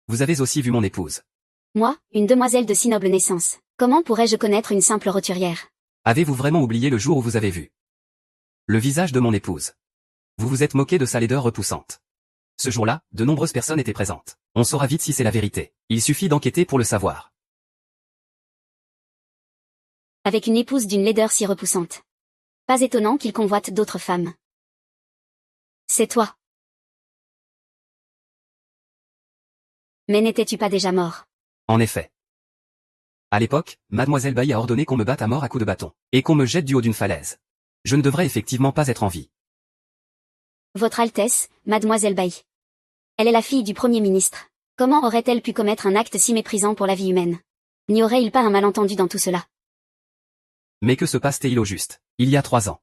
Vous avez aussi vu mon épouse. Moi, une demoiselle de si noble naissance. Comment pourrais-je connaître une simple roturière? Avez-vous vraiment oublié le jour où vous avez vu le visage de mon épouse? Vous vous êtes moqué de sa laideur repoussante. Ce jour-là, de nombreuses personnes étaient présentes. On saura vite si c'est la vérité. Il suffit d'enquêter pour le savoir. Avec une épouse d'une laideur si repoussante. Pas étonnant qu'il convoite d'autres femmes. C'est toi. Mais n'étais-tu pas déjà mort? En effet. À l'époque, Mademoiselle Bailly a ordonné qu'on me batte à mort à coups de bâton, et qu'on me jette du haut d'une falaise. Je ne devrais effectivement pas être en vie. Votre Altesse, Mademoiselle Bai. Elle est la fille du Premier ministre. Comment aurait-elle pu commettre un acte si méprisant pour la vie humaine? N'y aurait-il pas un malentendu dans tout cela? Mais que se passe-t-il au juste? Il y a 3 ans.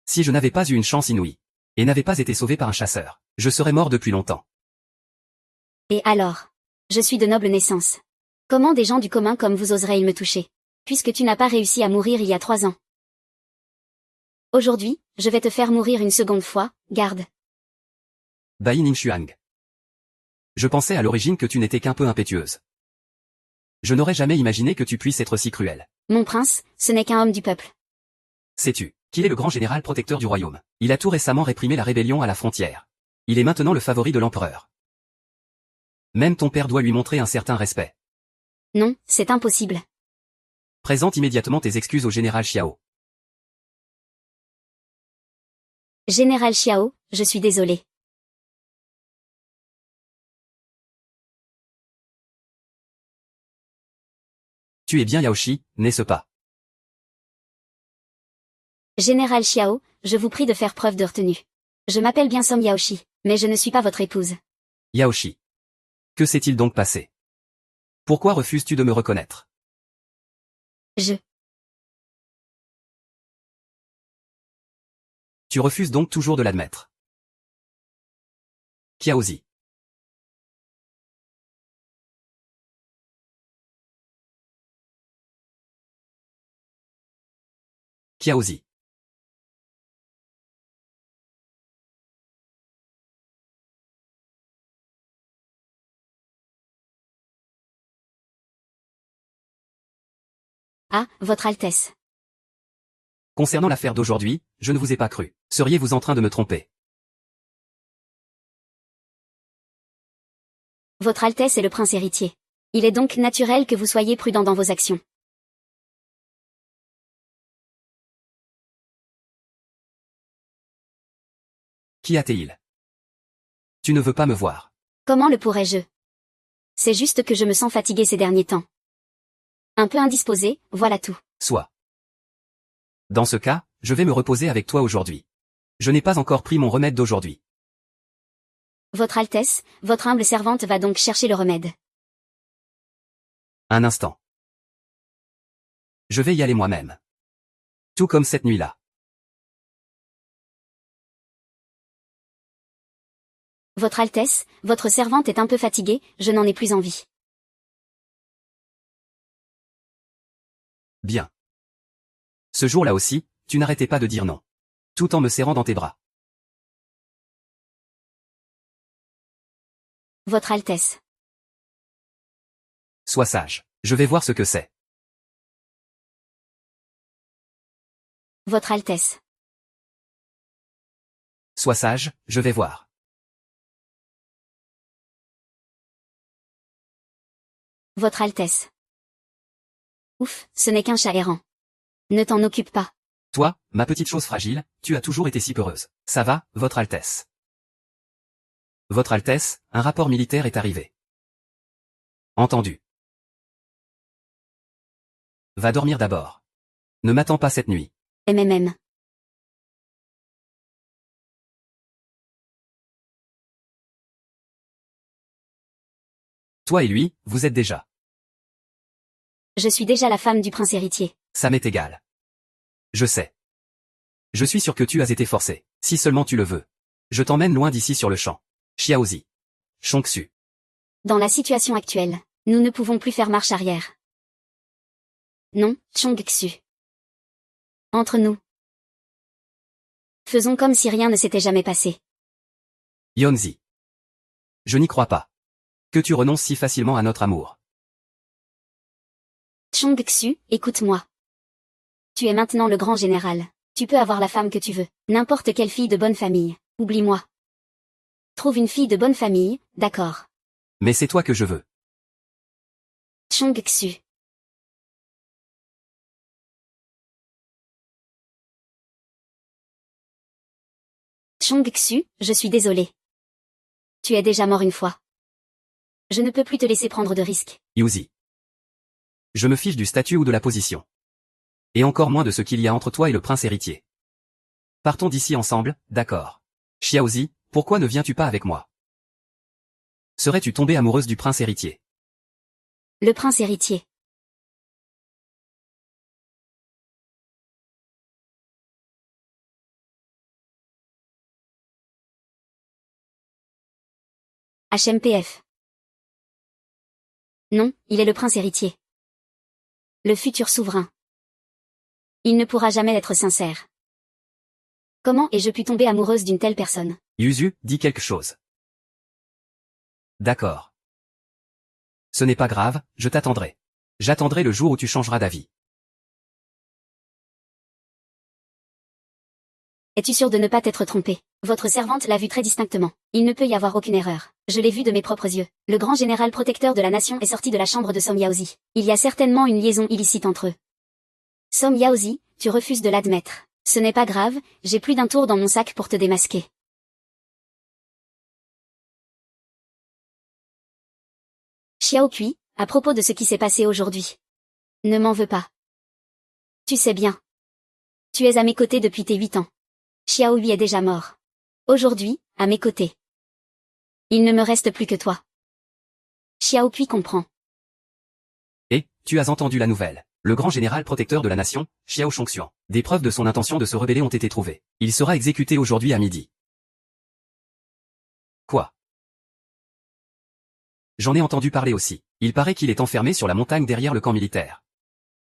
Si je n'avais pas eu une chance inouïe, et n'avais pas été sauvé par un chasseur, je serais mort depuis longtemps. Et alors? Je suis de noble naissance. Comment des gens du commun comme vous oseraient-ils me toucher? Puisque tu n'as pas réussi à mourir il y a 3 ans. Aujourd'hui, je vais te faire mourir une seconde fois, garde. Bai Ningxuang. Je pensais à l'origine que tu n'étais qu'un peu impétueuse. Je n'aurais jamais imaginé que tu puisses être si cruel. Mon prince, ce n'est qu'un homme du peuple. Sais-tu qu'il est le grand général protecteur du royaume? Il a tout récemment réprimé la rébellion à la frontière. Il est maintenant le favori de l'empereur. Même ton père doit lui montrer un certain respect. Non, c'est impossible. Présente immédiatement tes excuses au général Xiao. Général Xiao, je suis désolé. Tu es bien Yaoshi, n'est-ce pas? Général Xiao, je vous prie de faire preuve de retenue. Je m'appelle bien Song Yaoshi, mais je ne suis pas votre épouse. Yaoshi. Que s'est-il donc passé? Pourquoi refuses-tu de me reconnaître? Tu refuses donc toujours de l'admettre. Kiaozi. Kiaozi. Ah, Votre Altesse. Concernant l'affaire d'aujourd'hui, je ne vous ai pas cru. Seriez-vous en train de me tromper? Votre Altesse est le prince héritier. Il est donc naturel que vous soyez prudent dans vos actions. Qui a-t-il? Tu ne veux pas me voir. Comment le pourrais-je? C'est juste que je me sens fatiguée ces derniers temps. Un peu indisposée, voilà tout. Soit. Dans ce cas, je vais me reposer avec toi aujourd'hui. Je n'ai pas encore pris mon remède d'aujourd'hui. Votre Altesse, votre humble servante va donc chercher le remède. Un instant. Je vais y aller moi-même. Tout comme cette nuit-là. Votre Altesse, votre servante est un peu fatiguée, je n'en ai plus envie. Bien. Ce jour-là aussi, tu n'arrêtais pas de dire non. Tout en me serrant dans tes bras. Votre Altesse. Sois sage. Je vais voir ce que c'est. Votre Altesse. Sois sage, je vais voir. Votre Altesse. Ouf, ce n'est qu'un chat errant. Ne t'en occupe pas. Toi, ma petite chose fragile, tu as toujours été si peureuse. Ça va, Votre Altesse. Votre Altesse, un rapport militaire est arrivé. Entendu. Va dormir d'abord. Ne m'attends pas cette nuit. MMM. Toi et lui, vous êtes déjà. Je suis déjà la femme du prince héritier. Ça m'est égal. Je sais. Je suis sûr que tu as été forcé. Si seulement tu le veux. Je t'emmène loin d'ici sur le champ. Xiaozi. Shongxu. Dans la situation actuelle, nous ne pouvons plus faire marche arrière. Non, Chongxu. Entre nous. Faisons comme si rien ne s'était jamais passé. Yonzi. Je n'y crois pas. Que tu renonces si facilement à notre amour. Chongxu, écoute-moi. Tu es maintenant le grand général. Tu peux avoir la femme que tu veux. N'importe quelle fille de bonne famille. Oublie-moi. Trouve une fille de bonne famille, d'accord. Mais c'est toi que je veux. Chongxu. Chongxu, je suis désolé. Tu es déjà mort une fois. Je ne peux plus te laisser prendre de risques. Yuzi. Je me fiche du statut ou de la position. Et encore moins de ce qu'il y a entre toi et le prince héritier. Partons d'ici ensemble, d'accord. Xiaozi, pourquoi ne viens-tu pas avec moi? Serais-tu tombée amoureuse du prince héritier? Le prince héritier. HMPF. Non, il est le prince héritier. Le futur souverain. Il ne pourra jamais être sincère. Comment ai-je pu tomber amoureuse d'une telle personne? Yuzu, dis quelque chose. D'accord. Ce n'est pas grave, je t'attendrai. J'attendrai le jour où tu changeras d'avis. Es-tu sûr de ne pas t'être trompé? Votre servante l'a vu très distinctement. Il ne peut y avoir aucune erreur. Je l'ai vu de mes propres yeux. Le grand général protecteur de la nation est sorti de la chambre de Song Yaozi. Il y a certainement une liaison illicite entre eux. Song Yaozi, tu refuses de l'admettre. Ce n'est pas grave, j'ai plus d'un tour dans mon sac pour te démasquer. Xiao Kui, à propos de ce qui s'est passé aujourd'hui. Ne m'en veux pas. Tu sais bien. Tu es à mes côtés depuis tes 8 ans. Xiao Hui est déjà mort. Aujourd'hui, à mes côtés. Il ne me reste plus que toi. Xiao Kui comprend. Et, tu as entendu la nouvelle. Le grand général protecteur de la nation, Xiao Chongxian. Des preuves de son intention de se rebeller ont été trouvées. Il sera exécuté aujourd'hui à midi. Quoi? J'en ai entendu parler aussi. Il paraît qu'il est enfermé sur la montagne derrière le camp militaire.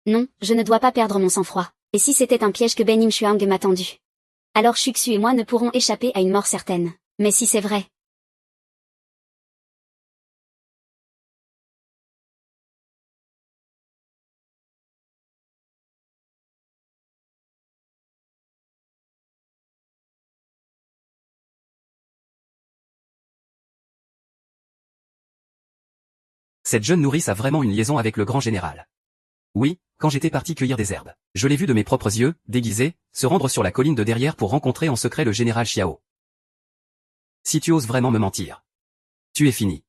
Non, je ne dois pas perdre mon sang-froid. Et si c'était un piège que Benim Shuang m'a tendu? Alors Shuxu et moi ne pourrons échapper à une mort certaine. Mais si c'est vrai... Cette jeune nourrice a vraiment une liaison avec le grand général. Oui, quand j'étais parti cueillir des herbes. Je l'ai vu de mes propres yeux, déguisé, se rendre sur la colline de derrière pour rencontrer en secret le général Xiao. Si tu oses vraiment me mentir. Tu es fini.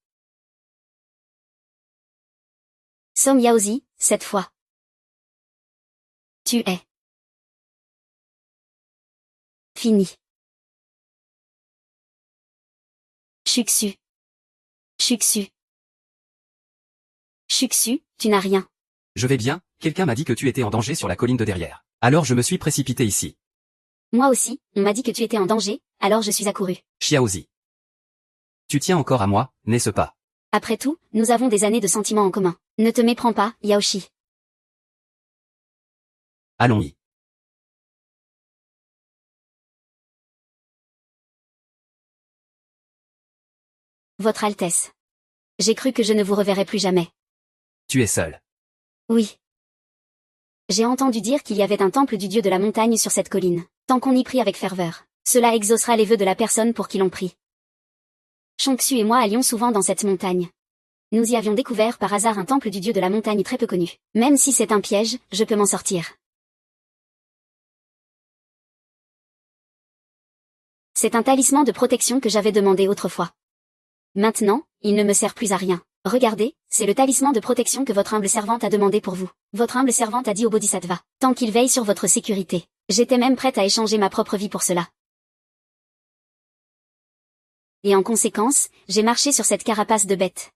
Song Yaozi, cette fois. Tu es. Fini. Shuxu. Shuxu. Shuxu, tu n'as rien. Je vais bien, quelqu'un m'a dit que tu étais en danger sur la colline de derrière. Alors je me suis précipité ici. Moi aussi, on m'a dit que tu étais en danger, alors je suis accouru. Xiaozi. Tu tiens encore à moi, n'est-ce pas? Après tout, nous avons des années de sentiments en commun. Ne te méprends pas, Yaoshi. Allons-y. Votre Altesse. J'ai cru que je ne vous reverrais plus jamais. Tu es seul. Oui. J'ai entendu dire qu'il y avait un temple du dieu de la montagne sur cette colline. Tant qu'on y prie avec ferveur, cela exaucera les vœux de la personne pour qui l'on prie. Chongxu et moi allions souvent dans cette montagne. Nous y avions découvert par hasard un temple du dieu de la montagne très peu connu. Même si c'est un piège, je peux m'en sortir. C'est un talisman de protection que j'avais demandé autrefois. Maintenant, il ne me sert plus à rien. Regardez, c'est le talisman de protection que votre humble servante a demandé pour vous. Votre humble servante a dit au Bodhisattva, tant qu'il veille sur votre sécurité. J'étais même prête à échanger ma propre vie pour cela. Et en conséquence, j'ai marché sur cette carapace de bête.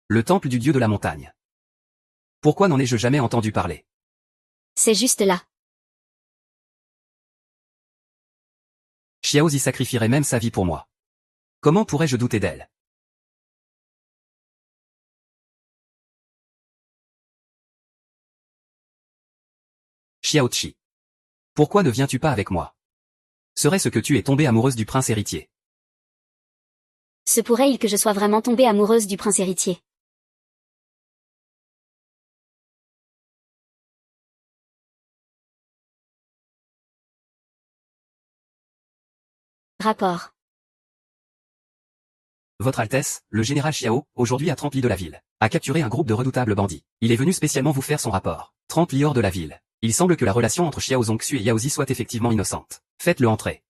Le temple du dieu de la montagne. Pourquoi n'en ai-je jamais entendu parler? C'est juste là. Xiaozi sacrifierait même sa vie pour moi. Comment pourrais-je douter d'elle? Xiaoqi. Pourquoi ne viens-tu pas avec moi? Serait-ce que tu es tombée amoureuse du prince héritier? Se pourrait-il que je sois vraiment tombée amoureuse du prince héritier? Rapport. Votre Altesse, le général Xiao, aujourd'hui à 30 li de la ville, a capturé un groupe de redoutables bandits. Il est venu spécialement vous faire son rapport. 30 li hors de la ville. Il semble que la relation entre Xiao Zongxu et Yaozi soit effectivement innocente. Faites-le entrer.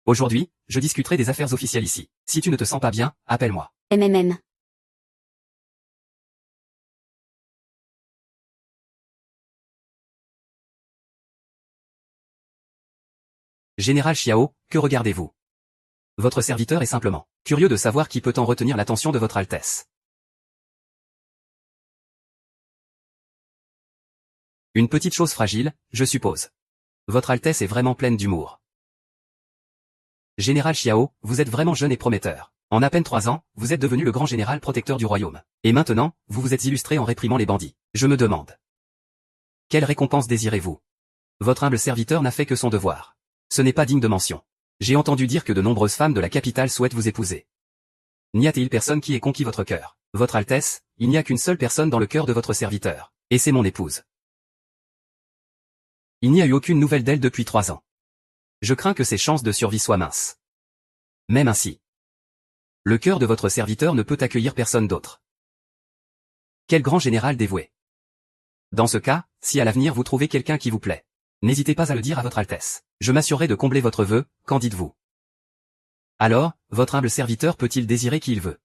Aujourd'hui, je discuterai des affaires officielles ici. Si tu ne te sens pas bien, appelle-moi. MMM. Général Xiao, que regardez-vous? Votre serviteur est simplement curieux de savoir qui peut en retenir l'attention de votre Altesse. Une petite chose fragile, je suppose. Votre Altesse est vraiment pleine d'humour. Général Xiao, vous êtes vraiment jeune et prometteur. En à peine 3 ans, vous êtes devenu le grand général protecteur du royaume. Et maintenant, vous vous êtes illustré en réprimant les bandits. Je me demande. Quelle récompense désirez-vous? Votre humble serviteur n'a fait que son devoir. Ce n'est pas digne de mention. J'ai entendu dire que de nombreuses femmes de la capitale souhaitent vous épouser. N'y a-t-il personne qui ait conquis votre cœur? Votre Altesse, il n'y a qu'une seule personne dans le cœur de votre serviteur. Et c'est mon épouse. Il n'y a eu aucune nouvelle d'elle depuis 3 ans. Je crains que ses chances de survie soient minces. Même ainsi, le cœur de votre serviteur ne peut accueillir personne d'autre. Quel grand général dévoué. Dans ce cas, si à l'avenir vous trouvez quelqu'un qui vous plaît, n'hésitez pas à le dire à votre Altesse. Je m'assurerai de combler votre vœu, qu'en dites-vous? Alors, votre humble serviteur peut-il désirer qui il veut?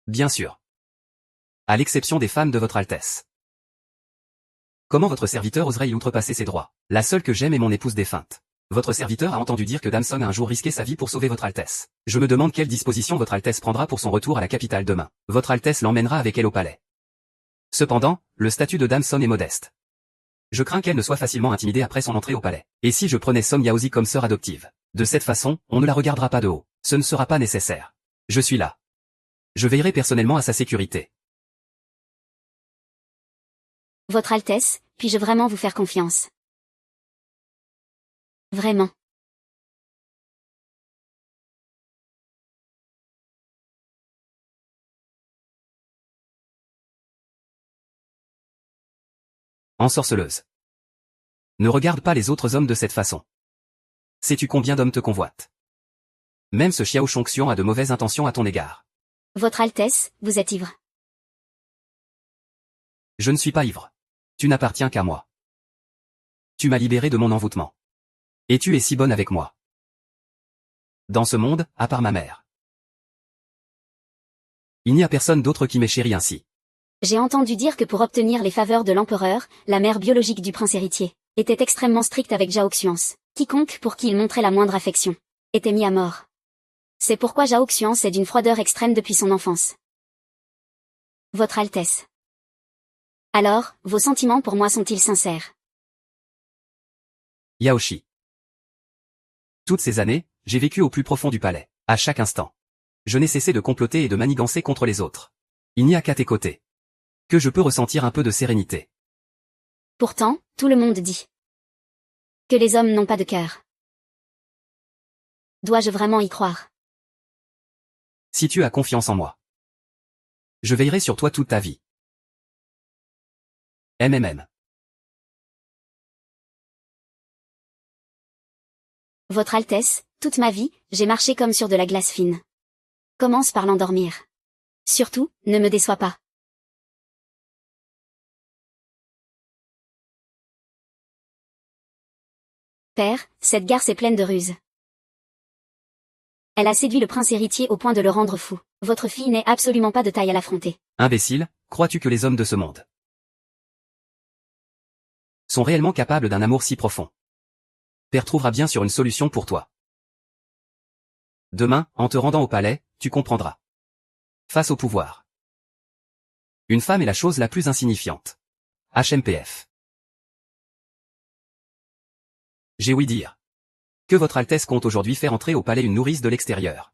Bien sûr. À l'exception des femmes de votre Altesse. Comment votre serviteur oserait-il outrepasser ses droits? La seule que j'aime est mon épouse défunte. Votre serviteur a entendu dire que Damson a un jour risqué sa vie pour sauver votre Altesse. Je me demande quelle disposition votre Altesse prendra pour son retour à la capitale demain. Votre Altesse l'emmènera avec elle au palais. Cependant, le statut de Damson est modeste. Je crains qu'elle ne soit facilement intimidée après son entrée au palais. Et si je prenais Song Yaozi comme sœur adoptive? De cette façon, on ne la regardera pas de haut. Ce ne sera pas nécessaire. Je suis là. Je veillerai personnellement à sa sécurité. Votre Altesse, puis-je vraiment vous faire confiance? Vraiment. Ensorceleuse. Ne regarde pas les autres hommes de cette façon. Sais-tu combien d'hommes te convoitent? Même ce Xiao Chongxian a de mauvaises intentions à ton égard. Votre Altesse, vous êtes ivre. Je ne suis pas ivre. Tu n'appartiens qu'à moi. Tu m'as libéré de mon envoûtement. Et tu es si bonne avec moi. Dans ce monde, à part ma mère. Il n'y a personne d'autre qui m'ait chéri ainsi. J'ai entendu dire que pour obtenir les faveurs de l'empereur, la mère biologique du prince héritier était extrêmement stricte avec Zhao Xuans. Quiconque pour qui il montrait la moindre affection était mis à mort. C'est pourquoi Zhao Xuans est d'une froideur extrême depuis son enfance. Votre Altesse. Alors, vos sentiments pour moi sont-ils sincères? Yaoshi. Toutes ces années, j'ai vécu au plus profond du palais. À chaque instant. Je n'ai cessé de comploter et de manigancer contre les autres. Il n'y a qu'à tes côtés que je peux ressentir un peu de sérénité. Pourtant, tout le monde dit que les hommes n'ont pas de cœur. Dois-je vraiment y croire? Si tu as confiance en moi, je veillerai sur toi toute ta vie. MMM. Votre Altesse, toute ma vie, j'ai marché comme sur de la glace fine. Commence par l'endormir. Surtout, ne me déçois pas. Père, cette garce est pleine de ruses. Elle a séduit le prince héritier au point de le rendre fou. Votre fille n'est absolument pas de taille à l'affronter. Imbécile, crois-tu que les hommes de ce monde sont réellement capables d'un amour si profond? Père trouvera bien sûr une solution pour toi. Demain, en te rendant au palais, tu comprendras. Face au pouvoir, une femme est la chose la plus insignifiante. HMPF. J'ai ouï dire que votre Altesse compte aujourd'hui faire entrer au palais une nourrice de l'extérieur.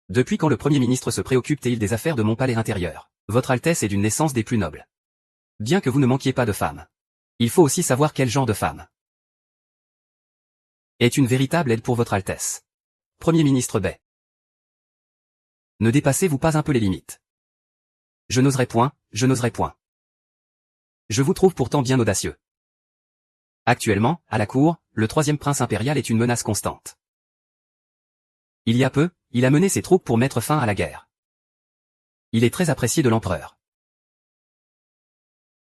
Depuis quand le Premier ministre se préoccupe-t-il des affaires de mon palais intérieur? Votre Altesse est d'une naissance des plus nobles. Bien que vous ne manquiez pas de femmes, il faut aussi savoir quel genre de femme est une véritable aide pour votre Altesse. Premier ministre Bai. Ne dépassez-vous pas un peu les limites? Je n'oserais point, je n'oserais point. Je vous trouve pourtant bien audacieux. Actuellement, à la cour, le 3e prince impérial est une menace constante. Il y a peu, il a mené ses troupes pour mettre fin à la guerre. Il est très apprécié de l'empereur.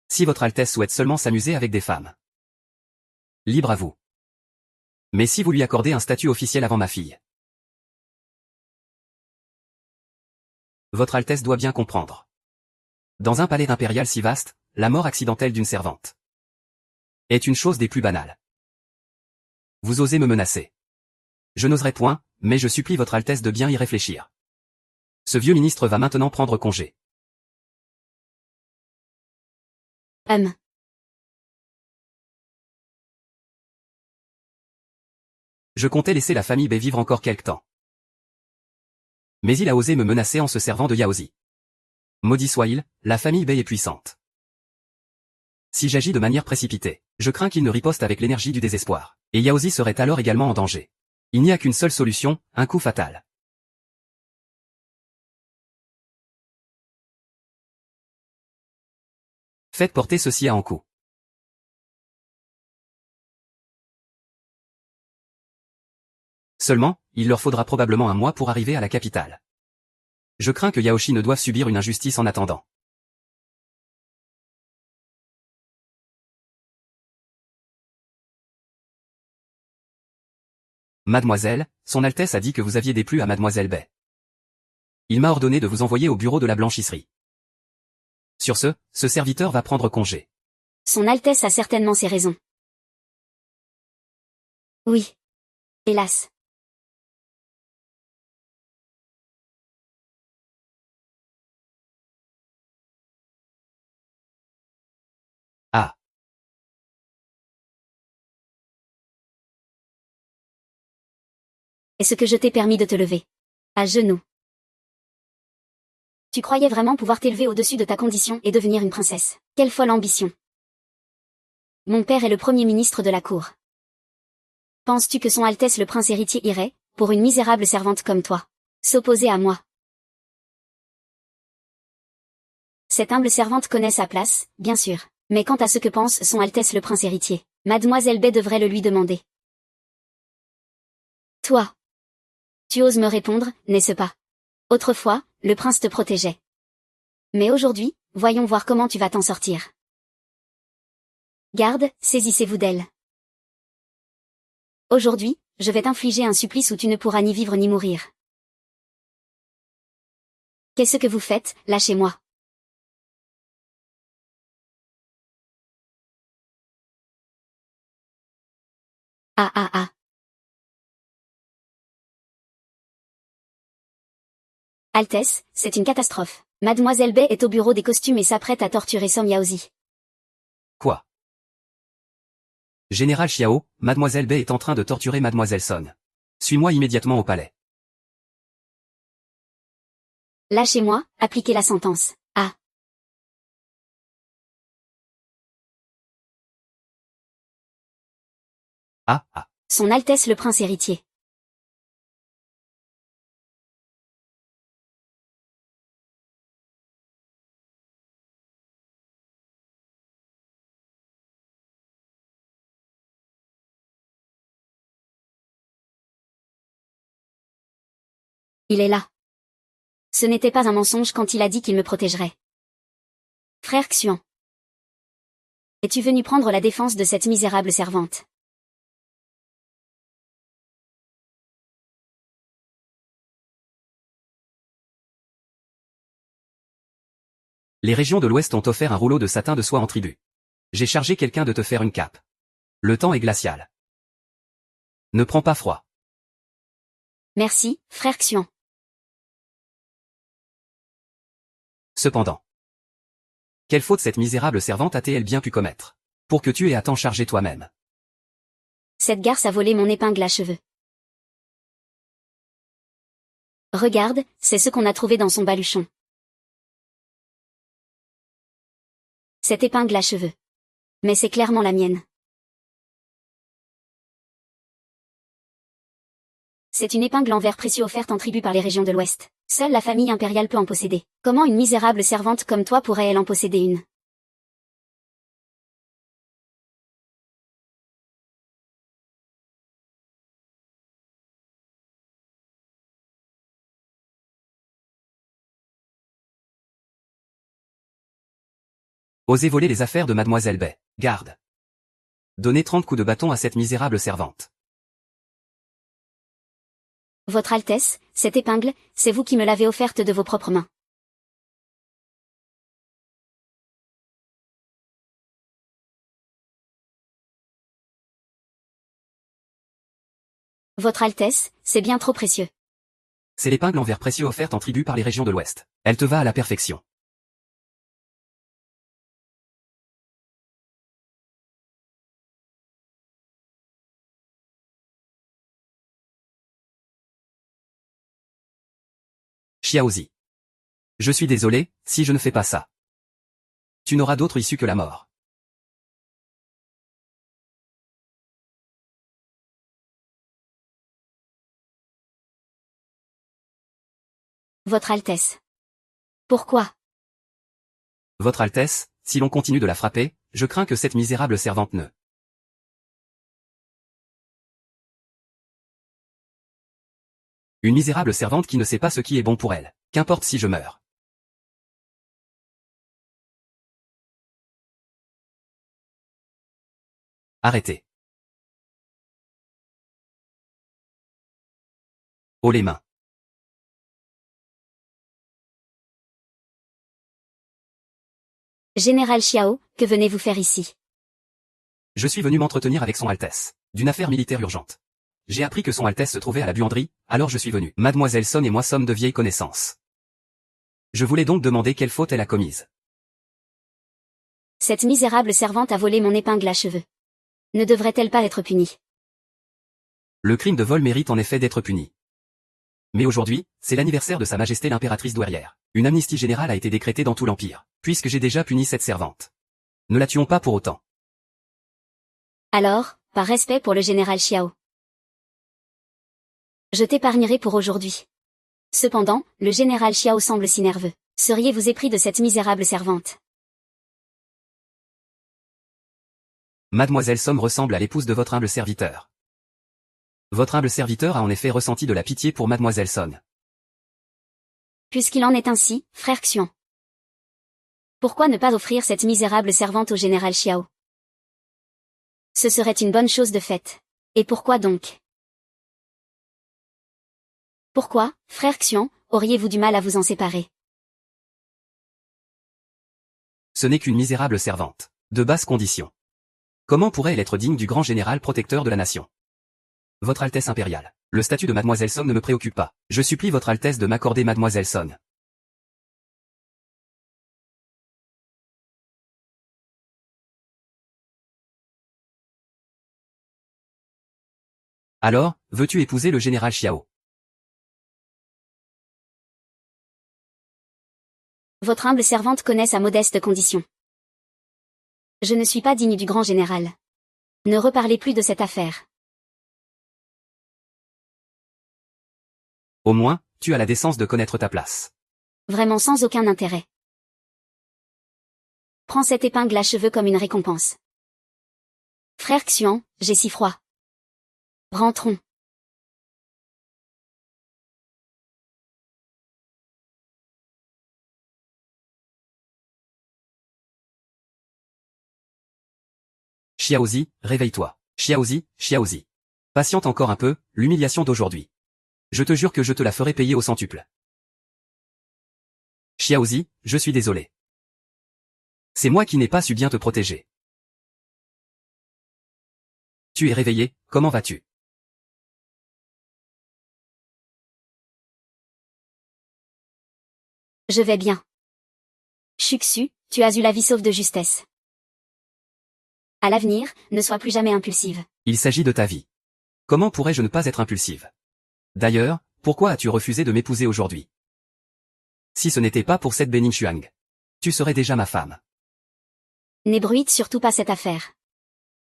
Si votre Altesse souhaite seulement s'amuser avec des femmes, libre à vous. Mais si vous lui accordez un statut officiel avant ma fille, votre Altesse doit bien comprendre Dans un palais impérial si vaste, la mort accidentelle d'une servante est une chose des plus banales. Vous osez me menacer. Je n'oserais point, mais je supplie votre Altesse de bien y réfléchir. Ce vieux ministre va maintenant prendre congé. Je comptais laisser la famille Bay vivre encore quelque temps. Mais il a osé me menacer en se servant de Yaozi. Maudit soit-il, la famille Bay est puissante. Si j'agis de manière précipitée, je crains qu'il ne riposte avec l'énergie du désespoir. Et Yaozi serait alors également en danger. Il n'y a qu'une seule solution, un coup fatal. Faites porter ceci à Ankou. Seulement, il leur faudra probablement un mois pour arriver à la capitale. Je crains que Yaoshi ne doive subir une injustice en attendant. Mademoiselle, son Altesse a dit que vous aviez déplu à Mademoiselle Bay. Il m'a ordonné de vous envoyer au bureau de la blanchisserie. Sur ce serviteur va prendre congé. Son Altesse a certainement ses raisons. Oui. Hélas. Ah. Est-ce que je t'ai permis de te lever? À genoux. Tu croyais vraiment pouvoir t'élever au-dessus de ta condition et devenir une princesse. Quelle folle ambition. Mon père est le premier ministre de la cour. Penses-tu que son Altesse le prince héritier irait, pour une misérable servante comme toi, s'opposer à moi? Cette humble servante connaît sa place, bien sûr. Mais quant à ce que pense son Altesse le prince héritier, Mademoiselle Bay devrait le lui demander. Toi. Tu oses me répondre, n'est-ce pas? Autrefois, le prince te protégeait. Mais aujourd'hui, voyons voir comment tu vas t'en sortir. Garde, saisissez-vous d'elle. Aujourd'hui, je vais t'infliger un supplice où tu ne pourras ni vivre ni mourir. Qu'est-ce que vous faites? Lâchez-moi. Ah ah ah. Altesse, c'est une catastrophe. Mademoiselle Bay est au bureau des costumes et s'apprête à torturer Som Yaozi. Quoi? Général Xiao, Mademoiselle Bay est en train de torturer Mademoiselle Son. Suis-moi immédiatement au palais. Lâchez-moi, appliquez la sentence. Ah. Ah ah. Son Altesse le prince héritier. Il est là. Ce n'était pas un mensonge quand il a dit qu'il me protégerait. Frère Xuan. Es-tu venu prendre la défense de cette misérable servante? Les régions de l'Ouest ont offert un rouleau de satin de soie en tribut. J'ai chargé quelqu'un de te faire une cape. Le temps est glacial. Ne prends pas froid. Merci, frère Xuan. Cependant. Quelle faute cette misérable servante a-t-elle bien pu commettre? Pour que tu aies à t'en charger toi-même. Cette garce a volé mon épingle à cheveux. Regarde, c'est ce qu'on a trouvé dans son baluchon. Cette épingle à cheveux. Mais c'est clairement la mienne. C'est une épingle en verre précieux offerte en tribut par les régions de l'Ouest. Seule la famille impériale peut en posséder. Comment une misérable servante comme toi pourrait-elle en posséder une? Osez voler les affaires de Mademoiselle Bay. Garde. Donnez 30 coups de bâton à cette misérable servante. Votre Altesse, cette épingle, c'est vous qui me l'avez offerte de vos propres mains. Votre Altesse, c'est bien trop précieux. C'est l'épingle en verre précieux offerte en tribut par les régions de l'Ouest. Elle te va à la perfection. Xiaozi. Je suis désolé, si je ne fais pas ça. Tu n'auras d'autre issue que la mort. Votre Altesse. Pourquoi? Votre Altesse, si l'on continue de la frapper, je crains que cette misérable servante ne... Une misérable servante qui ne sait pas ce qui est bon pour elle. Qu'importe si je meurs. Arrêtez. Haut les mains. Général Xiao, que venez-vous faire ici? Je suis venu m'entretenir avec son Altesse. D'une affaire militaire urgente. J'ai appris que son Altesse se trouvait à la buanderie, alors je suis venu. Mademoiselle Son et moi sommes de vieilles connaissances. Je voulais donc demander quelle faute elle a commise. Cette misérable servante a volé mon épingle à cheveux. Ne devrait-elle pas être punie? Le crime de vol mérite en effet d'être puni. Mais aujourd'hui, c'est l'anniversaire de Sa Majesté l'impératrice douairière. Une amnistie générale a été décrétée dans tout l'Empire, puisque j'ai déjà puni cette servante. Ne la tuons pas pour autant. Alors, par respect pour le général Xiao. Je t'épargnerai pour aujourd'hui. Cependant, le général Xiao semble si nerveux. Seriez-vous épris de cette misérable servante? Mademoiselle Somme ressemble à l'épouse de votre humble serviteur. Votre humble serviteur a en effet ressenti de la pitié pour Mademoiselle Son. Puisqu'il en est ainsi, frère Xian. Pourquoi ne pas offrir cette misérable servante au général Xiao? Ce serait une bonne chose de faite. Et pourquoi donc? Pourquoi, frère Xian, auriez-vous du mal à vous en séparer? Ce n'est qu'une misérable servante. De basse condition. Comment pourrait-elle être digne du grand général protecteur de la nation? Votre Altesse impériale. Le statut de Mademoiselle Son ne me préoccupe pas. Je supplie Votre Altesse de m'accorder Mademoiselle Son. Alors, veux-tu épouser le général Xiao? Votre humble servante connaît sa modeste condition. Je ne suis pas digne du grand général. Ne reparlez plus de cette affaire. Au moins, tu as la décence de connaître ta place. Vraiment sans aucun intérêt. Prends cette épingle à cheveux comme une récompense. Frère Xian, j'ai si froid. Rentrons. Xiaozi, réveille-toi. Xiaozi, Xiaozi. Patiente encore un peu, l'humiliation d'aujourd'hui. Je te jure que je te la ferai payer au centuple. Xiaozi, je suis désolé. C'est moi qui n'ai pas su bien te protéger. Tu es réveillé, comment vas-tu? Je vais bien. Xuxu, tu as eu la vie sauve de justesse. À l'avenir, ne sois plus jamais impulsive. Il s'agit de ta vie. Comment pourrais-je ne pas être impulsive? D'ailleurs, pourquoi as-tu refusé de m'épouser aujourd'hui? Si ce n'était pas pour cette Bening Shuang, tu serais déjà ma femme. N'ébruite surtout pas cette affaire.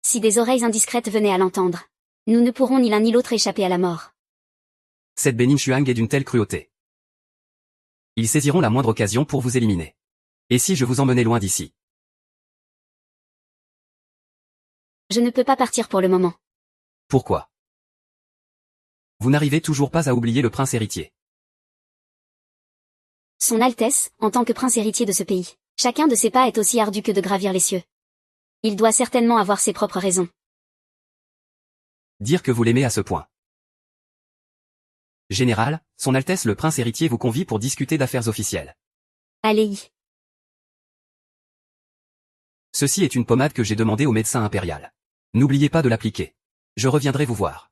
Si des oreilles indiscrètes venaient à l'entendre, nous ne pourrons ni l'un ni l'autre échapper à la mort. Cette Bening Shuang est d'une telle cruauté. Ils saisiront la moindre occasion pour vous éliminer. Et si je vous emmenais loin d'ici? Je ne peux pas partir pour le moment. Pourquoi? Vous n'arrivez toujours pas à oublier le prince héritier. Son Altesse, en tant que prince héritier de ce pays, chacun de ses pas est aussi ardu que de gravir les cieux. Il doit certainement avoir ses propres raisons. Dire que vous l'aimez à ce point. Général, son Altesse le prince héritier vous convie pour discuter d'affaires officielles. Allez-y. Ceci est une pommade que j'ai demandée au médecin impérial. N'oubliez pas de l'appliquer. Je reviendrai vous voir.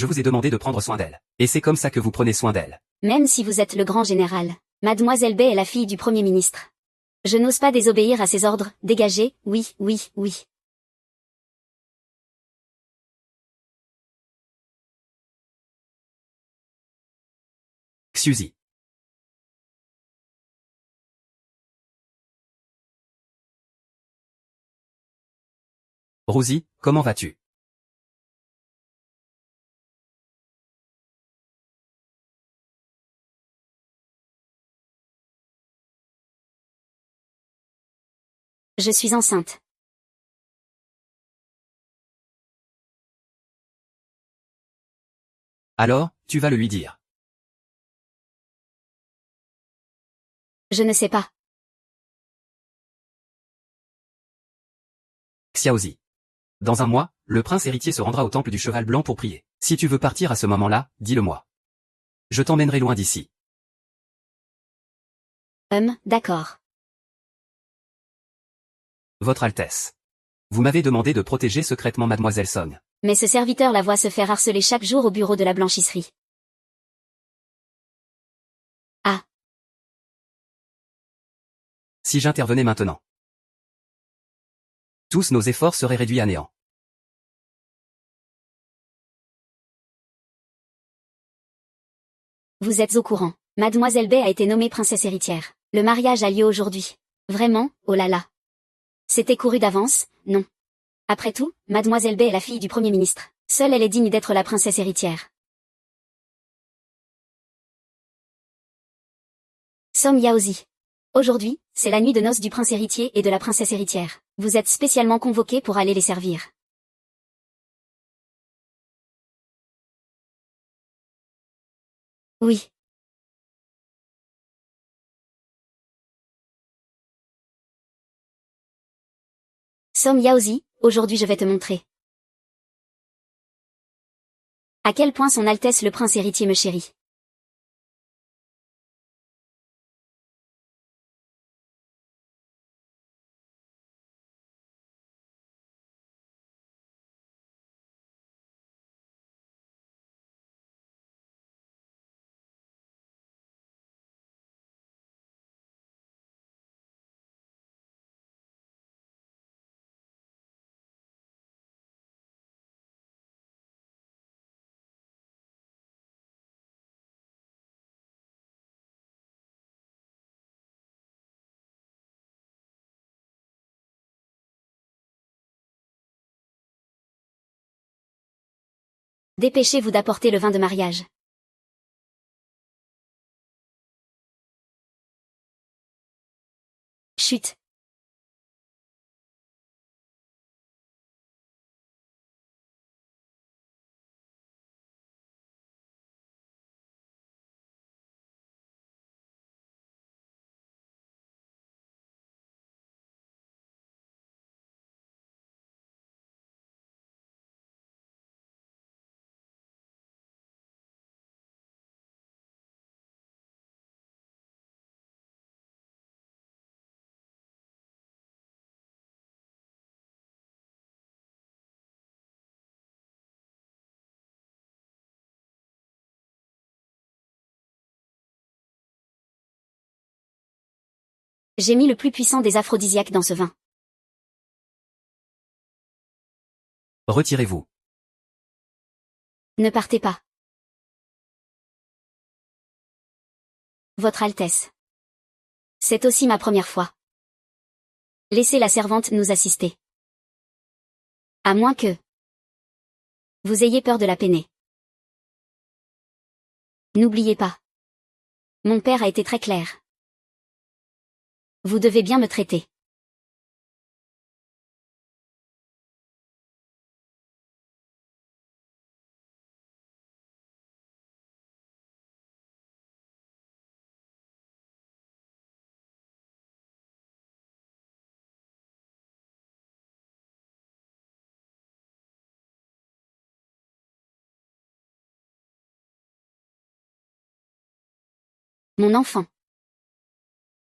je vous ai demandé de prendre soin d'elle. Et c'est comme ça que vous prenez soin d'elle. Même si vous êtes le grand général. Mademoiselle Bay est la fille du Premier ministre. Je n'ose pas désobéir à ses ordres, dégagez, oui, oui, oui. Xuzy. Rosie, comment vas-tu? Je suis enceinte. Alors, tu vas le lui dire. Je ne sais pas. Xiaozi. Dans un mois, le prince héritier se rendra au temple du cheval blanc pour prier. Si tu veux partir à ce moment-là, dis-le-moi. Je t'emmènerai loin d'ici. D'accord. Votre Altesse. Vous m'avez demandé de protéger secrètement Mademoiselle Song. Mais ce serviteur la voit se faire harceler chaque jour au bureau de la blanchisserie. Ah. Si j'intervenais maintenant, tous nos efforts seraient réduits à néant. Vous êtes au courant. Mademoiselle Bay a été nommée princesse héritière. Le mariage a lieu aujourd'hui. Vraiment, oh là là. C'était couru d'avance, non. Après tout, Mademoiselle Bay est la fille du Premier ministre. Seule elle est digne d'être la princesse héritière. Song Yaozi. Aujourd'hui, c'est la nuit de noces du prince héritier et de la princesse héritière. Vous êtes spécialement convoqués pour aller les servir. Oui. Song Yaozi, aujourd'hui je vais te montrer. À quel point son Altesse le prince héritier me chérit. Dépêchez-vous d'apporter le vin de mariage. Chut. J'ai mis le plus puissant des aphrodisiaques dans ce vin. Retirez-vous. Ne partez pas. Votre Altesse. C'est aussi ma première fois. Laissez la servante nous assister. À moins que vous ayez peur de la peiner. N'oubliez pas. Mon père a été très clair. Vous devez bien me traiter. Mon enfant.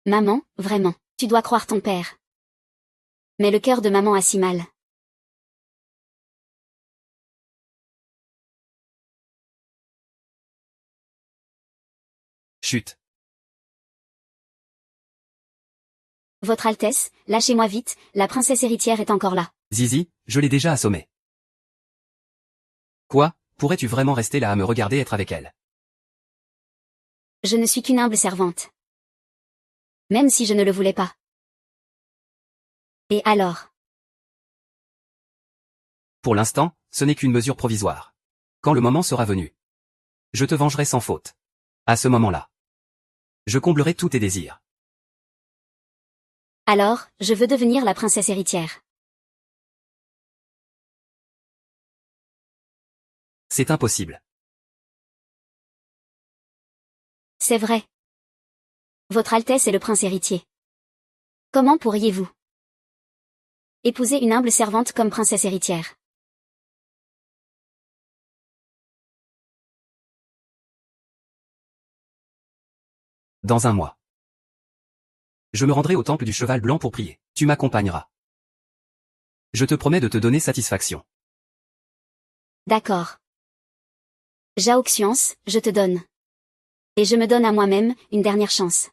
Maman, vraiment, tu dois croire ton père. Mais le cœur de maman a si mal. Chut. Votre Altesse, lâchez-moi vite, la princesse héritière est encore là. Zizi, je l'ai déjà assommée. Quoi, pourrais-tu vraiment rester là à me regarder être avec elle? Je ne suis qu'une humble servante. Même si je ne le voulais pas. Et alors? Pour l'instant, ce n'est qu'une mesure provisoire. Quand le moment sera venu, je te vengerai sans faute. À ce moment-là, je comblerai tous tes désirs. Alors, je veux devenir la princesse héritière. C'est impossible. C'est vrai. Votre Altesse est le prince héritier. Comment pourriez-vous épouser une humble servante comme princesse héritière? Dans un mois, je me rendrai au temple du cheval blanc pour prier. Tu m'accompagneras. Je te promets de te donner satisfaction. D'accord. Jaoxiance, je te donne. Et je me donne à moi-même une dernière chance.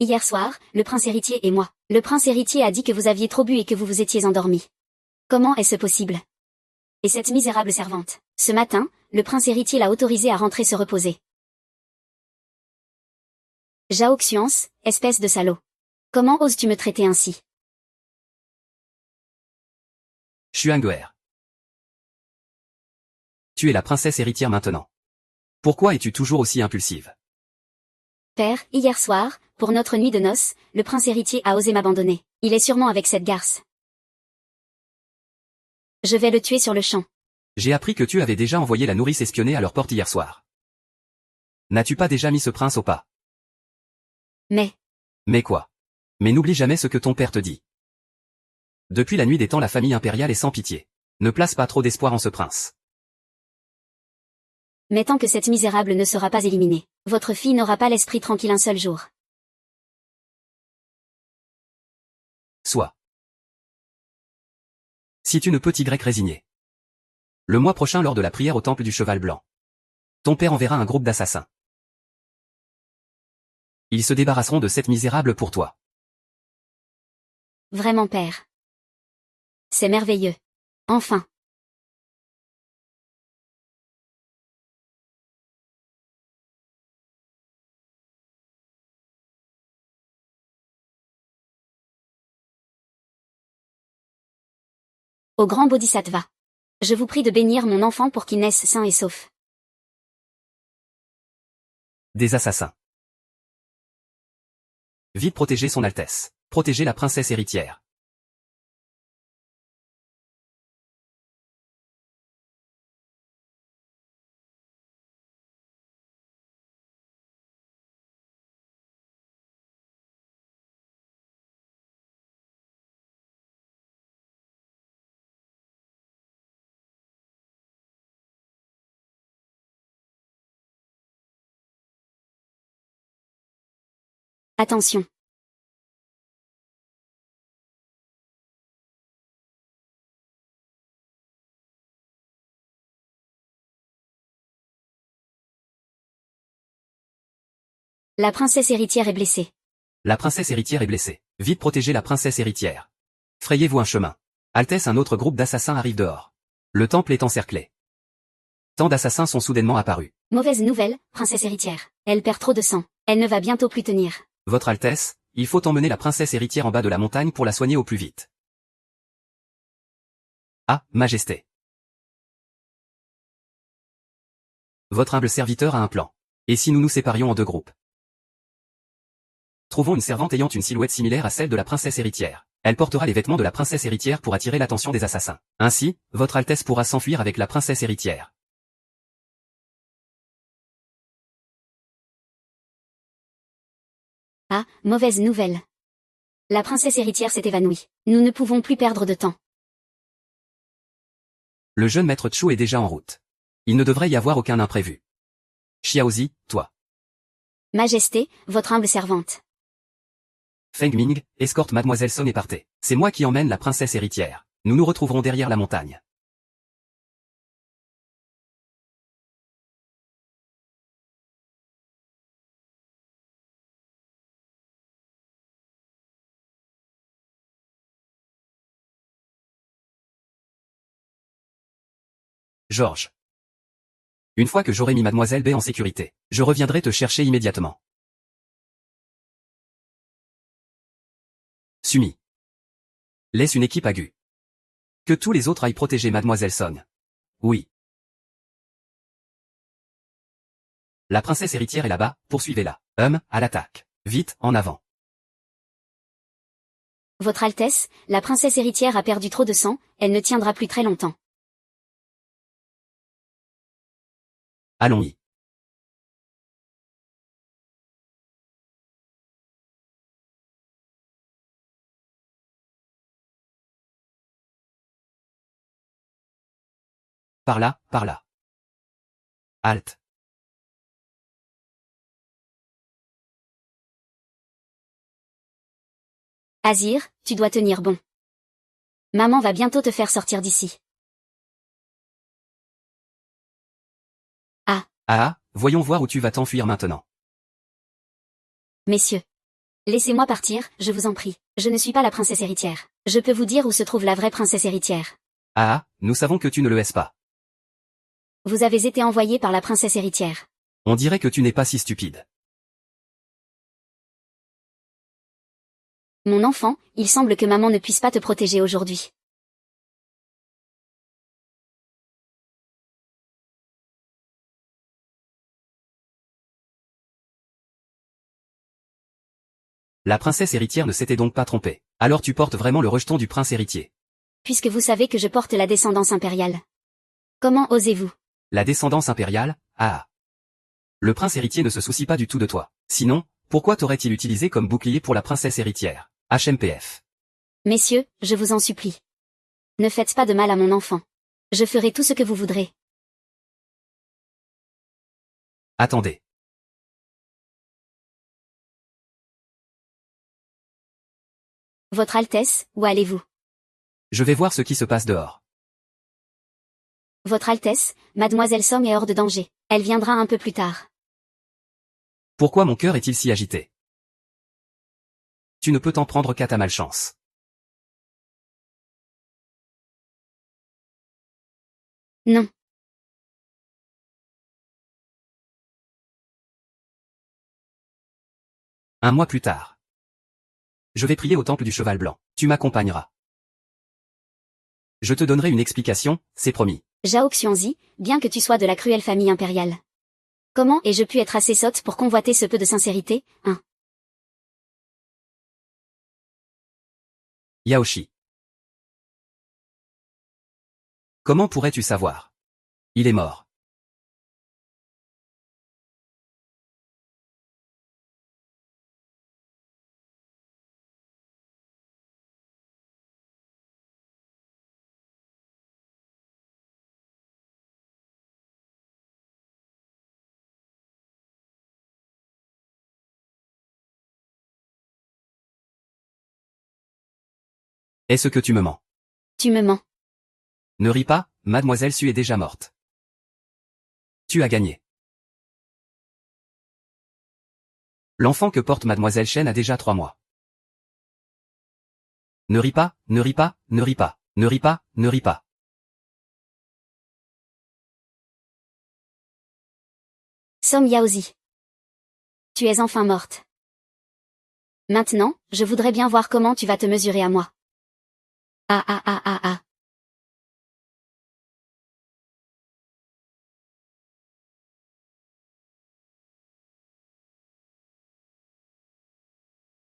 Hier soir, le prince héritier et moi. Le prince héritier a dit que vous aviez trop bu et que vous vous étiez endormi. Comment est-ce possible? Et cette misérable servante. Ce matin, le prince héritier l'a autorisé à rentrer se reposer. Jaoxiance, espèce de salaud. Comment oses-tu me traiter ainsi? Xuanguer. Tu es la princesse héritière maintenant. Pourquoi es-tu toujours aussi impulsive? Père, hier soir, pour notre nuit de noces, le prince héritier a osé m'abandonner. Il est sûrement avec cette garce. Je vais le tuer sur le champ. J'ai appris que tu avais déjà envoyé la nourrice espionner à leur porte hier soir. N'as-tu pas déjà mis ce prince au pas? Mais quoi? Mais n'oublie jamais ce que ton père te dit. Depuis la nuit des temps, la famille impériale est sans pitié. Ne place pas trop d'espoir en ce prince. Mais tant que cette misérable ne sera pas éliminée, votre fille n'aura pas l'esprit tranquille un seul jour. Soit. Si tu ne peux Y résigner. Le mois prochain lors de la prière au temple du cheval blanc. Ton père enverra un groupe d'assassins. Ils se débarrasseront de cette misérable pour toi. Vraiment, père. C'est merveilleux. Enfin. Au grand Bodhisattva. Je vous prie de bénir mon enfant pour qu'il naisse sain et sauf. Des assassins. Vite protéger son Altesse. Protéger la princesse héritière. Attention. La princesse héritière est blessée. La princesse héritière est blessée. Vite protéger la princesse héritière. Frayez-vous un chemin. Altesse, un autre groupe d'assassins arrive dehors. Le temple est encerclé. Tant d'assassins sont soudainement apparus. Mauvaise nouvelle, princesse héritière. Elle perd trop de sang. Elle ne va bientôt plus tenir. Votre Altesse, il faut emmener la princesse héritière en bas de la montagne pour la soigner au plus vite. Ah, Majesté. Votre humble serviteur a un plan. Et si nous nous séparions en deux groupes? Trouvons une servante ayant une silhouette similaire à celle de la princesse héritière. Elle portera les vêtements de la princesse héritière pour attirer l'attention des assassins. Ainsi, votre Altesse pourra s'enfuir avec la princesse héritière. Ah, mauvaise nouvelle. La princesse héritière s'est évanouie. Nous ne pouvons plus perdre de temps. Le jeune maître Chu est déjà en route. Il ne devrait y avoir aucun imprévu. Xiaozi, toi. Majesté, votre humble servante. Feng Ming, escorte mademoiselle Song et partez. C'est moi qui emmène la princesse héritière. Nous nous retrouverons derrière la montagne. Georges. Une fois que j'aurai mis mademoiselle B en sécurité, je reviendrai te chercher immédiatement. Sumi. Laisse une équipe à Gu. Que tous les autres aillent protéger mademoiselle Song. Oui. La princesse héritière est là-bas, poursuivez-la. À l'attaque. Vite, en avant. Votre Altesse, la princesse héritière a perdu trop de sang, elle ne tiendra plus très longtemps. Allons-y. Par là, par là. Halte. Azir, tu dois tenir bon. Maman va bientôt te faire sortir d'ici. Voyons voir où tu vas t'enfuir maintenant. Messieurs. Laissez-moi partir, je vous en prie. Je ne suis pas la princesse héritière. Je peux vous dire où se trouve la vraie princesse héritière. Nous savons que tu ne le es pas. Vous avez été envoyé par la princesse héritière. On dirait que tu n'es pas si stupide. Mon enfant, il semble que maman ne puisse pas te protéger aujourd'hui. La princesse héritière ne s'était donc pas trompée. Alors tu portes vraiment le rejeton du prince héritier. Puisque vous savez que je porte la descendance impériale. Comment osez-vous? La descendance impériale, Le prince héritier ne se soucie pas du tout de toi. Sinon, pourquoi t'aurait-il utilisé comme bouclier pour la princesse héritière? HMPF. Messieurs, je vous en supplie. Ne faites pas de mal à mon enfant. Je ferai tout ce que vous voudrez. Attendez. Votre Altesse, où allez-vous? Je vais voir ce qui se passe dehors. Votre Altesse, mademoiselle Song est hors de danger. Elle viendra un peu plus tard. Pourquoi mon cœur est-il si agité? Tu ne peux t'en prendre qu'à ta malchance. Non. Un mois plus tard. Je vais prier au temple du cheval blanc. Tu m'accompagneras. Je te donnerai une explication, c'est promis. Zhao Xuanzi, bien que tu sois de la cruelle famille impériale. Comment ai-je pu être assez sotte pour convoiter ce peu de sincérité, hein? Yaoshi. Comment pourrais-tu savoir? Il est mort. Est-ce que tu me mens? Tu me mens. Ne ris pas, mademoiselle Su est déjà morte. Tu as gagné. L'enfant que porte mademoiselle Chen a déjà 3 mois. Ne ris pas, ne ris pas, ne ris pas, ne ris pas, ne ris pas. Song Yaozi. Tu es enfin morte. Maintenant, je voudrais bien voir comment tu vas te mesurer à moi. Ah.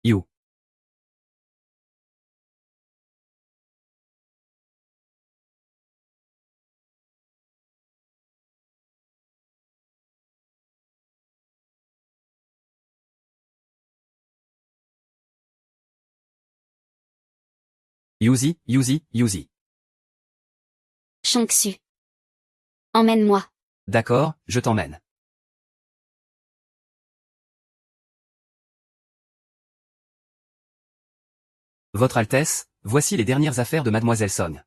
You. Yuzi. Shang-Xu. Emmène-moi. D'accord, je t'emmène. Votre Altesse, voici les dernières affaires de Mademoiselle Song.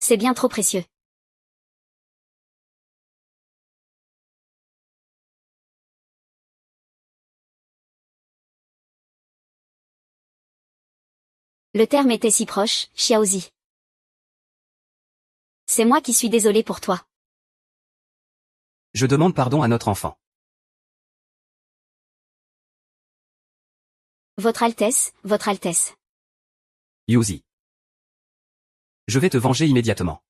C'est bien trop précieux. Le terme était si proche, Xiaozi. C'est moi qui suis désolé pour toi. Je demande pardon à notre enfant. Votre Altesse, Votre Altesse. Yuzi. Je vais te venger immédiatement.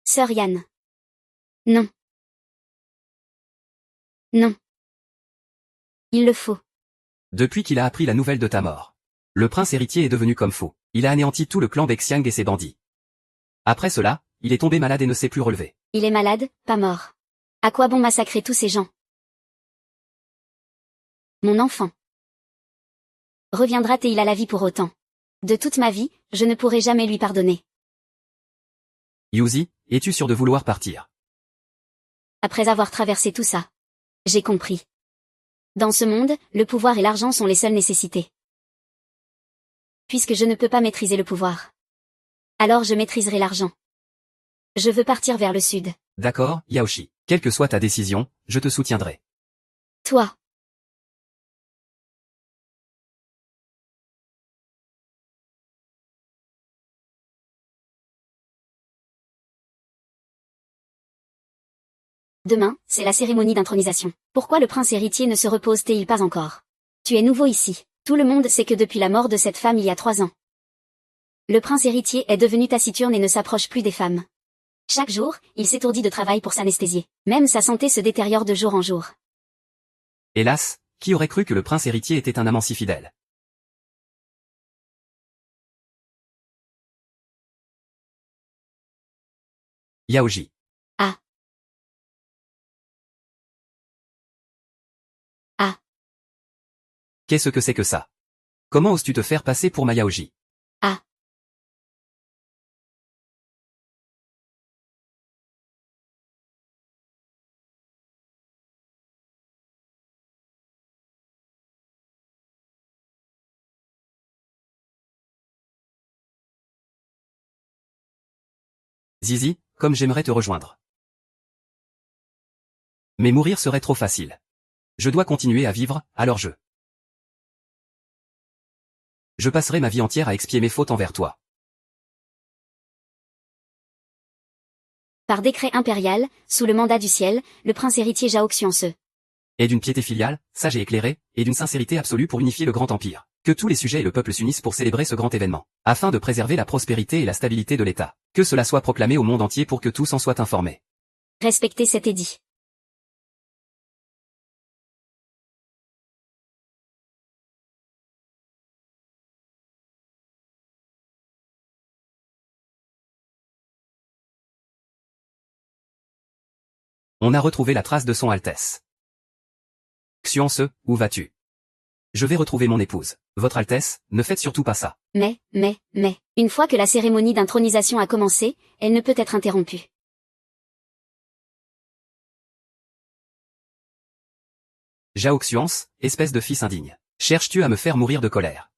Sœur Yann. Non. Non. Il le faut. Depuis qu'il a appris la nouvelle de ta mort. Le prince héritier est devenu comme fou. Il a anéanti tout le clan Bexiang et ses bandits. Après cela, il est tombé malade et ne s'est plus relevé. Il est malade, pas mort. À quoi bon massacrer tous ces gens? Mon enfant. Reviendra-t-il à la vie pour autant? De toute ma vie, je ne pourrai jamais lui pardonner. Yuzi, es-tu sûr de vouloir partir? Après avoir traversé tout ça. J'ai compris. Dans ce monde, le pouvoir et l'argent sont les seules nécessités. Puisque je ne peux pas maîtriser le pouvoir. Alors je maîtriserai l'argent. Je veux partir vers le sud. D'accord, Yaoshi. Quelle que soit ta décision, je te soutiendrai. Toi. Demain, c'est la cérémonie d'intronisation. Pourquoi le prince héritier ne se repose-t-il pas encore? Tu es nouveau ici. Tout le monde sait que depuis la mort de cette femme il y a 3 ans. Le prince héritier est devenu taciturne et ne s'approche plus des femmes. Chaque jour, il s'étourdit de travail pour s'anesthésier. Même sa santé se détériore de jour en jour. Hélas, qui aurait cru que le prince héritier était un amant si fidèle? Yaoji. Ah. Ah. Qu'est-ce que c'est que ça? Comment oses-tu te faire passer pour ma Yaoji? Ah. Zizi, comme j'aimerais te rejoindre. Mais mourir serait trop facile. Je dois continuer à vivre, alors je passerai ma vie entière à expier mes fautes envers toi. Par décret impérial, sous le mandat du ciel, le prince héritier Zhao Xuanse. Et d'une piété filiale, sage et éclairée, et d'une sincérité absolue pour unifier le grand empire. Que tous les sujets et le peuple s'unissent pour célébrer ce grand événement, afin de préserver la prospérité et la stabilité de l'État. Que cela soit proclamé au monde entier pour que tous en soient informés. Respectez cet édit. On a retrouvé la trace de son Altesse. Xuance, où vas-tu? Je vais retrouver mon épouse. Votre Altesse, ne faites surtout pas ça. Mais, une fois que la cérémonie d'intronisation a commencé, elle ne peut être interrompue. Zhao Xuance, espèce de fils indigne. Cherches-tu à me faire mourir de colère?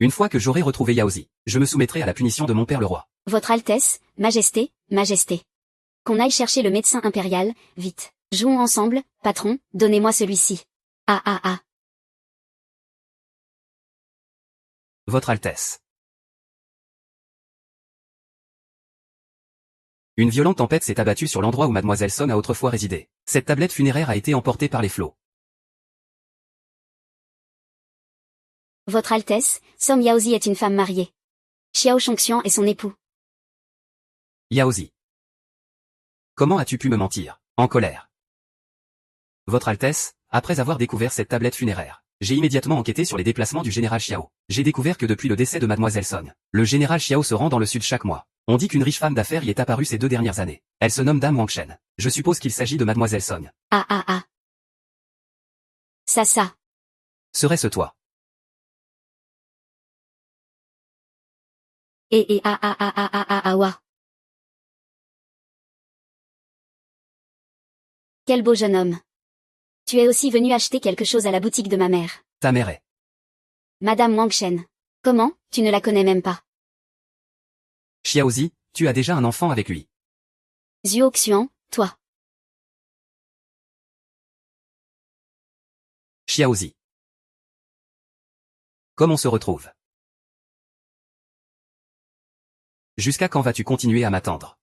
Une fois que j'aurai retrouvé Yaozi, je me soumettrai à la punition de mon père le roi. Votre Altesse, Majesté, Majesté. Qu'on aille chercher le médecin impérial, vite. Jouons ensemble, patron, donnez-moi celui-ci. Ah ah ah. Votre Altesse. Une violente tempête s'est abattue sur l'endroit où Mademoiselle Song a autrefois résidé. Cette tablette funéraire a été emportée par les flots. Votre Altesse, Song Yaozi est une femme mariée. Xiao Chongxian est son époux. Yaozi. Comment as-tu pu me mentir? En colère. Votre Altesse, après avoir découvert cette tablette funéraire, j'ai immédiatement enquêté sur les déplacements du général Xiao. J'ai découvert que depuis le décès de Mademoiselle Song, le général Xiao se rend dans le sud chaque mois. On dit qu'une riche femme d'affaires y est apparue ces 2 dernières années. Elle se nomme Dame Wangshen. Je suppose qu'il s'agit de Mademoiselle Song. Ah. Ça. Serait-ce toi? Ouah. Quel beau jeune homme. Tu es aussi venu acheter quelque chose à la boutique de ma mère. Ta mère est. Madame Wangshen. Comment, tu ne la connais même pas? Xiaozi, tu as déjà un enfant avec lui. Zhuo Xian, toi. Xiaozi. Comme on se retrouve? Jusqu'à quand vas-tu continuer à m'attendre?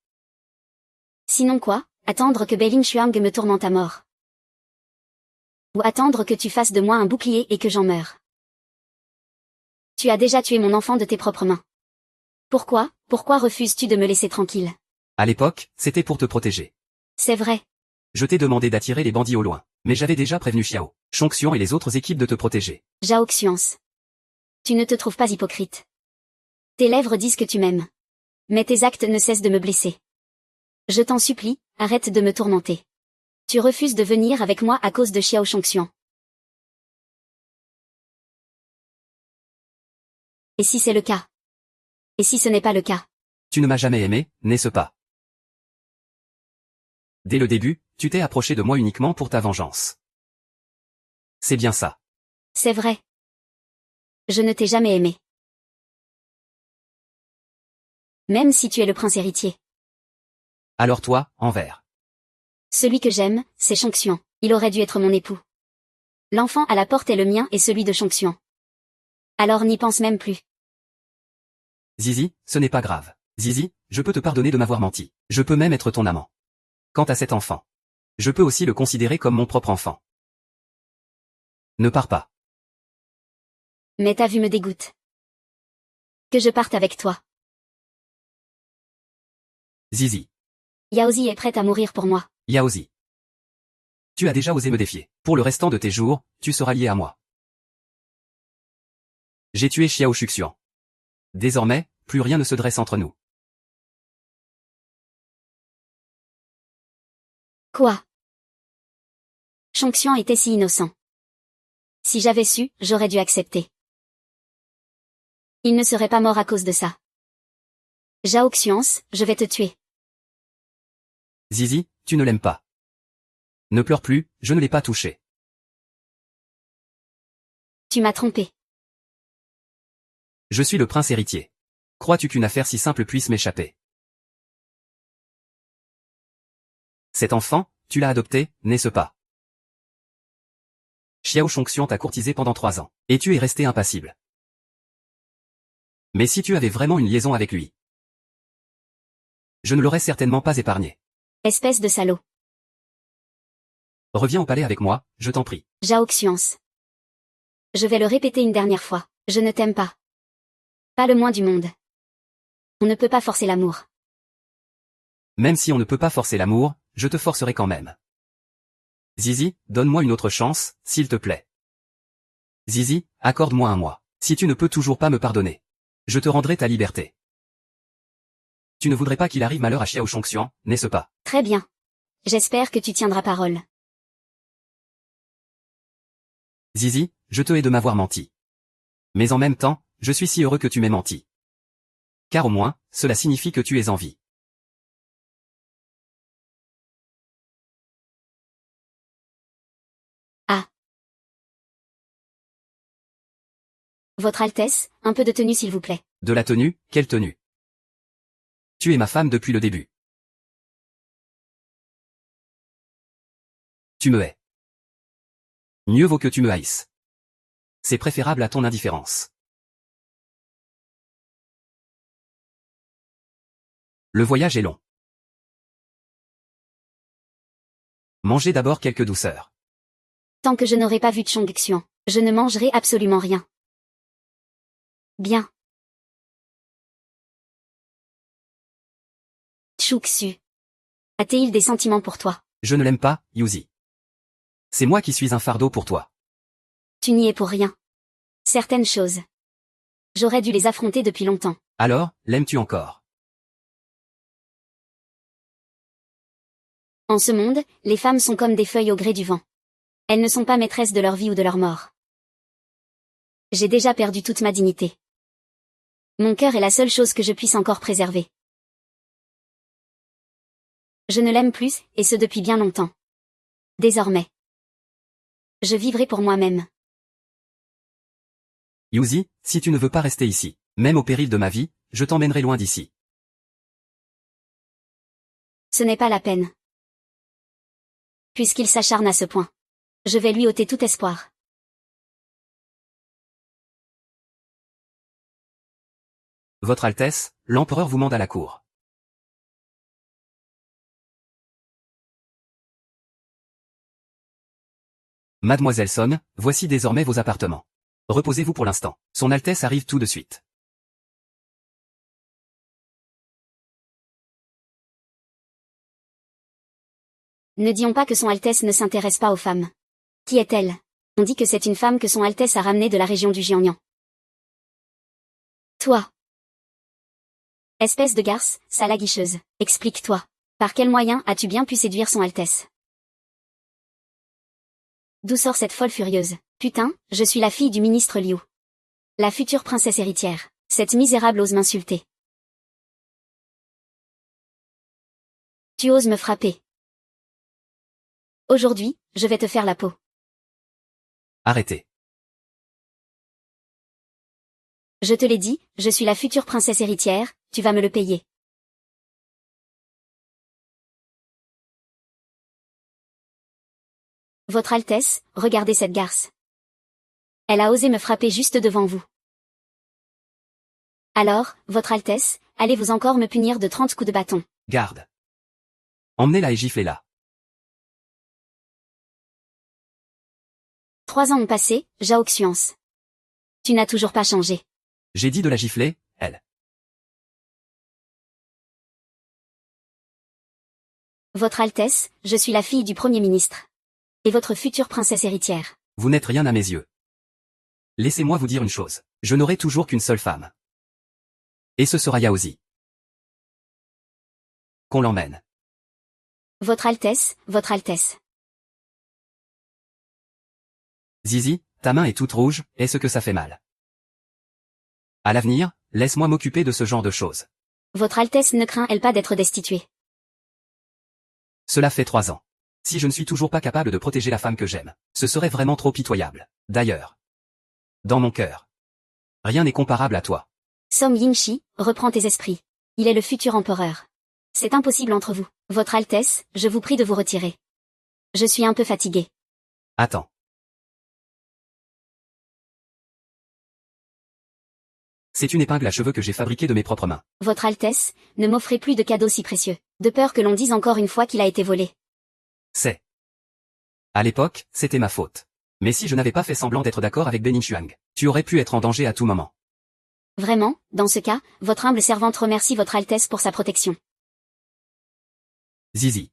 Sinon quoi, attendre que Beilin Shuang me tourmente à mort. Ou attendre que tu fasses de moi un bouclier et que j'en meure. Tu as déjà tué mon enfant de tes propres mains. Pourquoi refuses-tu de me laisser tranquille? À l'époque, c'était pour te protéger. C'est vrai. Je t'ai demandé d'attirer les bandits au loin, mais j'avais déjà prévenu Xiao, Chongxian et les autres équipes de te protéger. Zhao Xians. Tu ne te trouves pas hypocrite. Tes lèvres disent que tu m'aimes. Mais tes actes ne cessent de me blesser. Je t'en supplie, arrête de me tourmenter. Tu refuses de venir avec moi à cause de Xiao Chongxian. Et si c'est le cas? Et si ce n'est pas le cas? Tu ne m'as jamais aimé, n'est-ce pas? Dès le début, tu t'es approché de moi uniquement pour ta vengeance. C'est bien ça. C'est vrai. Je ne t'ai jamais aimé. Même si tu es le prince héritier. Alors toi, envers. Celui que j'aime, c'est Chongxian. Il aurait dû être mon époux. L'enfant à la porte est le mien et celui de Chongxian. Alors n'y pense même plus. Zizi, ce n'est pas grave. Zizi, je peux te pardonner de m'avoir menti. Je peux même être ton amant. Quant à cet enfant, je peux aussi le considérer comme mon propre enfant. Ne pars pas. Mais ta vue me dégoûte. Que je parte avec toi. Zizi. Yaozi est prête à mourir pour moi. Yaozi. Tu as déjà osé me défier. Pour le restant de tes jours, tu seras lié à moi. J'ai tué Xiao Shuxian. Désormais, plus rien ne se dresse entre nous. Quoi? Chongxian était si innocent. Si j'avais su, j'aurais dû accepter. Il ne serait pas mort à cause de ça. Zhao Xians, je vais te tuer. Zizi, tu ne l'aimes pas. Ne pleure plus, je ne l'ai pas touché. Tu m'as trompé. Je suis le prince héritier. Crois-tu qu'une affaire si simple puisse m'échapper? Cet enfant, tu l'as adopté, n'est-ce pas? Xiao Chongxian t'a courtisé pendant 3 ans, et tu es resté impassible. Mais si tu avais vraiment une liaison avec lui, je ne l'aurais certainement pas épargné. Espèce de salaud. Reviens au palais avec moi, je t'en prie. Zhao Xians. Je vais le répéter une dernière fois, je ne t'aime pas. Pas le moins du monde. On ne peut pas forcer l'amour. Même si on ne peut pas forcer l'amour, je te forcerai quand même. Zizi, donne-moi une autre chance, s'il te plaît. Zizi, accorde-moi un mois. Si tu ne peux toujours pas me pardonner, je te rendrai ta liberté. Tu ne voudrais pas qu'il arrive malheur à Xiao Chongxian, n'est-ce pas? Très bien. J'espère que tu tiendras parole. Zizi, je te hais de m'avoir menti. Mais en même temps, je suis si heureux que tu m'aies menti. Car au moins, cela signifie que tu es en vie. Ah. Votre Altesse, un peu de tenue s'il vous plaît. De la tenue, quelle tenue? Tu es ma femme depuis le début. Tu me hais. Mieux vaut que tu me haïsses. C'est préférable à ton indifférence. Le voyage est long. Mangez d'abord quelques douceurs. Tant que je n'aurai pas vu Chongxian, je ne mangerai absolument rien. Bien. Chouxu. A-t-il des sentiments pour toi? Je ne l'aime pas, Yuzi. C'est moi qui suis un fardeau pour toi. Tu n'y es pour rien. Certaines choses. J'aurais dû les affronter depuis longtemps. Alors, l'aimes-tu encore? En ce monde, les femmes sont comme des feuilles au gré du vent. Elles ne sont pas maîtresses de leur vie ou de leur mort. J'ai déjà perdu toute ma dignité. Mon cœur est la seule chose que je puisse encore préserver. Je ne l'aime plus, et ce depuis bien longtemps. Désormais. Je vivrai pour moi-même. Yuzi, si tu ne veux pas rester ici, même au péril de ma vie, je t'emmènerai loin d'ici. Ce n'est pas la peine. Puisqu'il s'acharne à ce point. Je vais lui ôter tout espoir. Votre Altesse, l'empereur vous mande à la cour. Mademoiselle Son, voici désormais vos appartements. Reposez-vous pour l'instant. Son Altesse arrive tout de suite. Ne disons pas que son Altesse ne s'intéresse pas aux femmes. Qui est-elle? On dit que c'est une femme que son Altesse a ramenée de la région du Jiangnan. Toi. Espèce de garce, sale aguicheuse, explique-toi. Par quel moyen as-tu bien pu séduire son Altesse? D'où sort cette folle furieuse? Putain, je suis la fille du ministre Liu. La future princesse héritière. Cette misérable ose m'insulter. Tu oses me frapper. Aujourd'hui, je vais te faire la peau. Arrêtez. Je te l'ai dit, je suis la future princesse héritière, tu vas me le payer. Votre Altesse, regardez cette garce. Elle a osé me frapper juste devant vous. Alors, Votre Altesse, allez-vous encore me punir de 30 coups de bâton? Garde. Emmenez-la et giflez-la. 3 ans ont passé, Zhao Xuance. Tu n'as toujours pas changé. J'ai dit de la gifler, elle. Votre Altesse, je suis la fille du Premier ministre. Et votre future princesse héritière. Vous n'êtes rien à mes yeux. Laissez-moi vous dire une chose. Je n'aurai toujours qu'une seule femme. Et ce sera Yaozi. Qu'on l'emmène. Votre Altesse, Votre Altesse. Zizi, ta main est toute rouge, est-ce que ça fait mal? À l'avenir, laisse-moi m'occuper de ce genre de choses. Votre Altesse ne craint-elle pas d'être destituée? Cela fait 3 ans. Si je ne suis toujours pas capable de protéger la femme que j'aime, ce serait vraiment trop pitoyable. D'ailleurs. Dans mon cœur. Rien n'est comparable à toi. Song Yingxi, reprends tes esprits. Il est le futur empereur. C'est impossible entre vous. Votre Altesse, je vous prie de vous retirer. Je suis un peu fatigué. Attends. C'est une épingle à cheveux que j'ai fabriquée de mes propres mains. Votre Altesse, ne m'offrez plus de cadeaux si précieux, de peur que l'on dise encore une fois qu'il a été volé. C'est. À l'époque, c'était ma faute. Mais si je n'avais pas fait semblant d'être d'accord avec Benin Shuang, tu aurais pu être en danger à tout moment. Vraiment, dans ce cas, votre humble servante remercie Votre Altesse pour sa protection. Zizi.